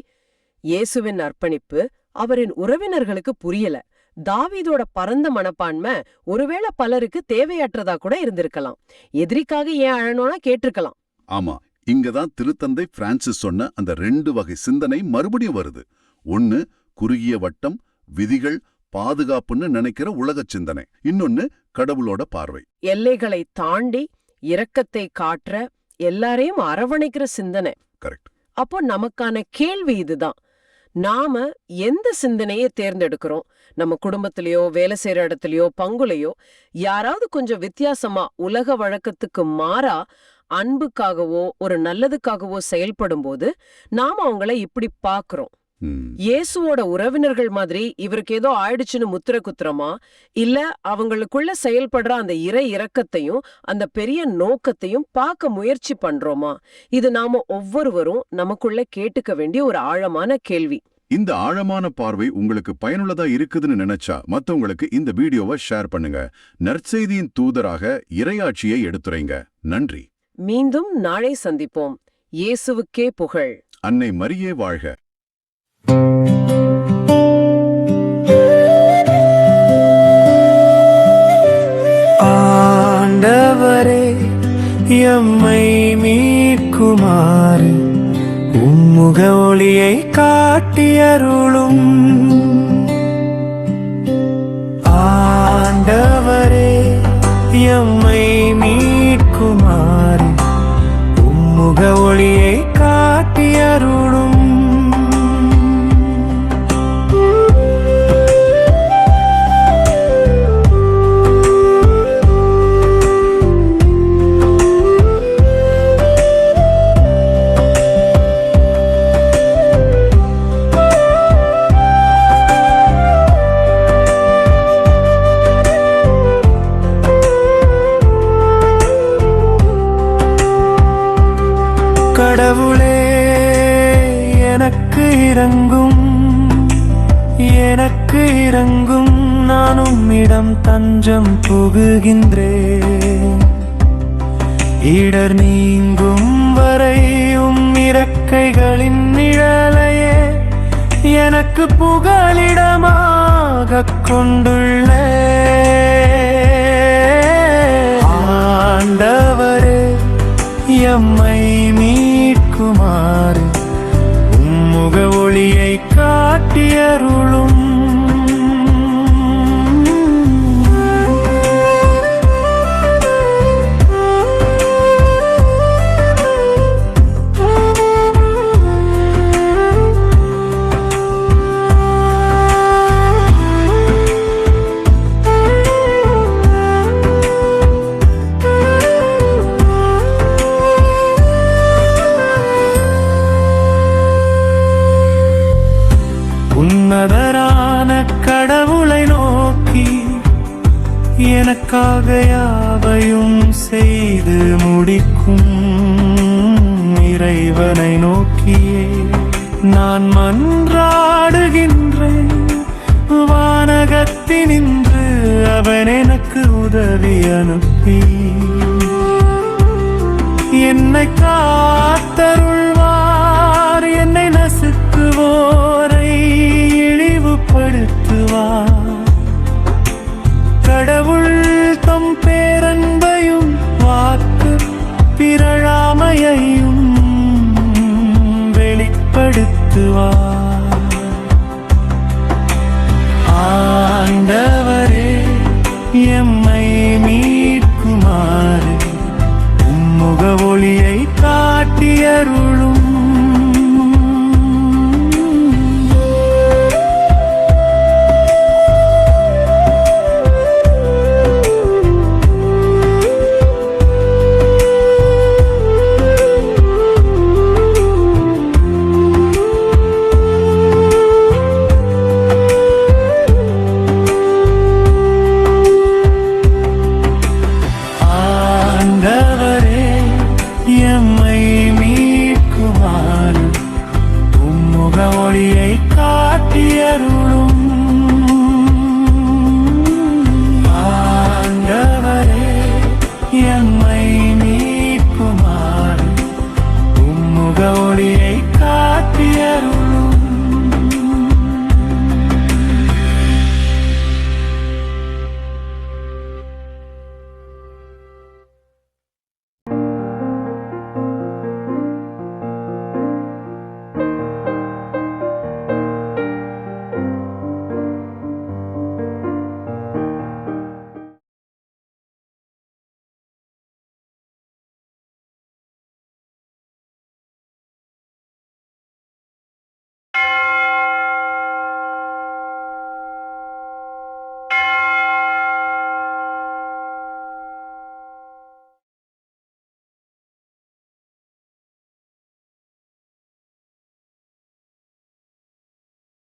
இயேசுவின் அர்ப்பணிப்பு அவரின் உறவினர்களுக்கு புரியல. தாவீதோட பரந்த மனப்பான்மை ஒருவேளை பலருக்கு தேவையற்றதா கூட இருந்திருக்கலாம். எதிரிக்காக ஏன் அழணும்னா கேட்டிருக்கலாம். ஆமா, இங்கதான் திருத்தந்தை பிரான்சிஸ் சொன்ன அந்த 2 வகை சிந்தனை மறுபடியும் வருது. ஒன்னு குறுகிய வட்டம், விதிகள், பாதுகாப்புன்னு நினைக்கிற உலக சிந்தனை. இன்னொன்னு கடவுளோட பார்வை, எல்லைகளை தாண்டி இரக்கத்தை காட்டுற, எல்லாரையும் அரவணைக்கிற சிந்தனை. கரெக்ட். அப்போ நமக்கான கேள்வி இதுதான். நாம எந்த சிந்தனையை தேர்ந்தெடுக்கிறோம்? நம்ம குடும்பத்திலயோ வேலை செய்யற இடத்துலயோ பங்குலையோ யாராவது கொஞ்சம் வித்தியாசமா உலக வழக்கத்துக்கு மாறா அன்புக்காகவோ ஒரு நல்லதுக்காகவோ செயல்படும் போது நாம அவங்கள இப்படி பாக்குறோம். இயேசுவோட உறவினர்கள் மாதிரி இவருக்கு ஏதோ ஆயிடுச்சுன்னு முத்திர குத்துறமா, இல்ல அவங்களுக்குள்ள செயல்படுற அந்த இறை இரக்கத்தையும் அந்த பெரிய நோக்கத்தையும் பார்க்க முயற்சி பண்றோமா? இது நாம ஒவ்வொருவரும் நமக்குள்ள கேட்டுக்க வேண்டிய ஒரு ஆழமான கேள்வி. இந்த ஆழமான பார்வை உங்களுக்கு பயனுள்ளதா இருக்குதுன்னு நினைச்சா மத்தவங்களுக்கு இந்த வீடியோவை ஷேர் பண்ணுங்க. நற்செய்தியின் தூதராக இறையாட்சியை எடுத்துரைங்க. நன்றி. மீண்டும் நாளை சந்திப்போம். இயேசுவுக்கே புகழ். அன்னை மரியே வாழ்க. ஆண்டவரே, எம்மை மீட்குமாறு உம்முக ஒளியை காட்டியருளும். ஆண்டவரே, எம்மை மீட்குமாறு உம்முக ஒளியை காட்டியருளும். கடவுளே, எனக்கு இறங்கும், எனக்கு இறங்கும். நான் உம்மிடம் தஞ்சம் புகுகின்றேன். இடர் நீங்கும் வரை உம் இறக்கைகளின் நிழலையே எனக்கு புகலிடமாகக் கொண்டுள்ளே. ஆண்டவரே, எம்மை மீட்குமாறு உம்முக ஒளியை காட்டியருளும். உன்னதரான கடவுளை நோக்கி எனக்காக யாவையும் செய்து முடிக்கும் இறைவனை நோக்கியே நான் மன்றாடுகின்றேன். வானகத்தினின்று அவன் எனக்கு உதவி அனுப்பி என்னை காத்தருள்வார். என்னை நசுக்குவோரை இழிவுபடுத்துவார். கடவுள் தம் பேரன்பையும் வாக்கு பிறழாமையையும் வெளிப்படுத்துவார்.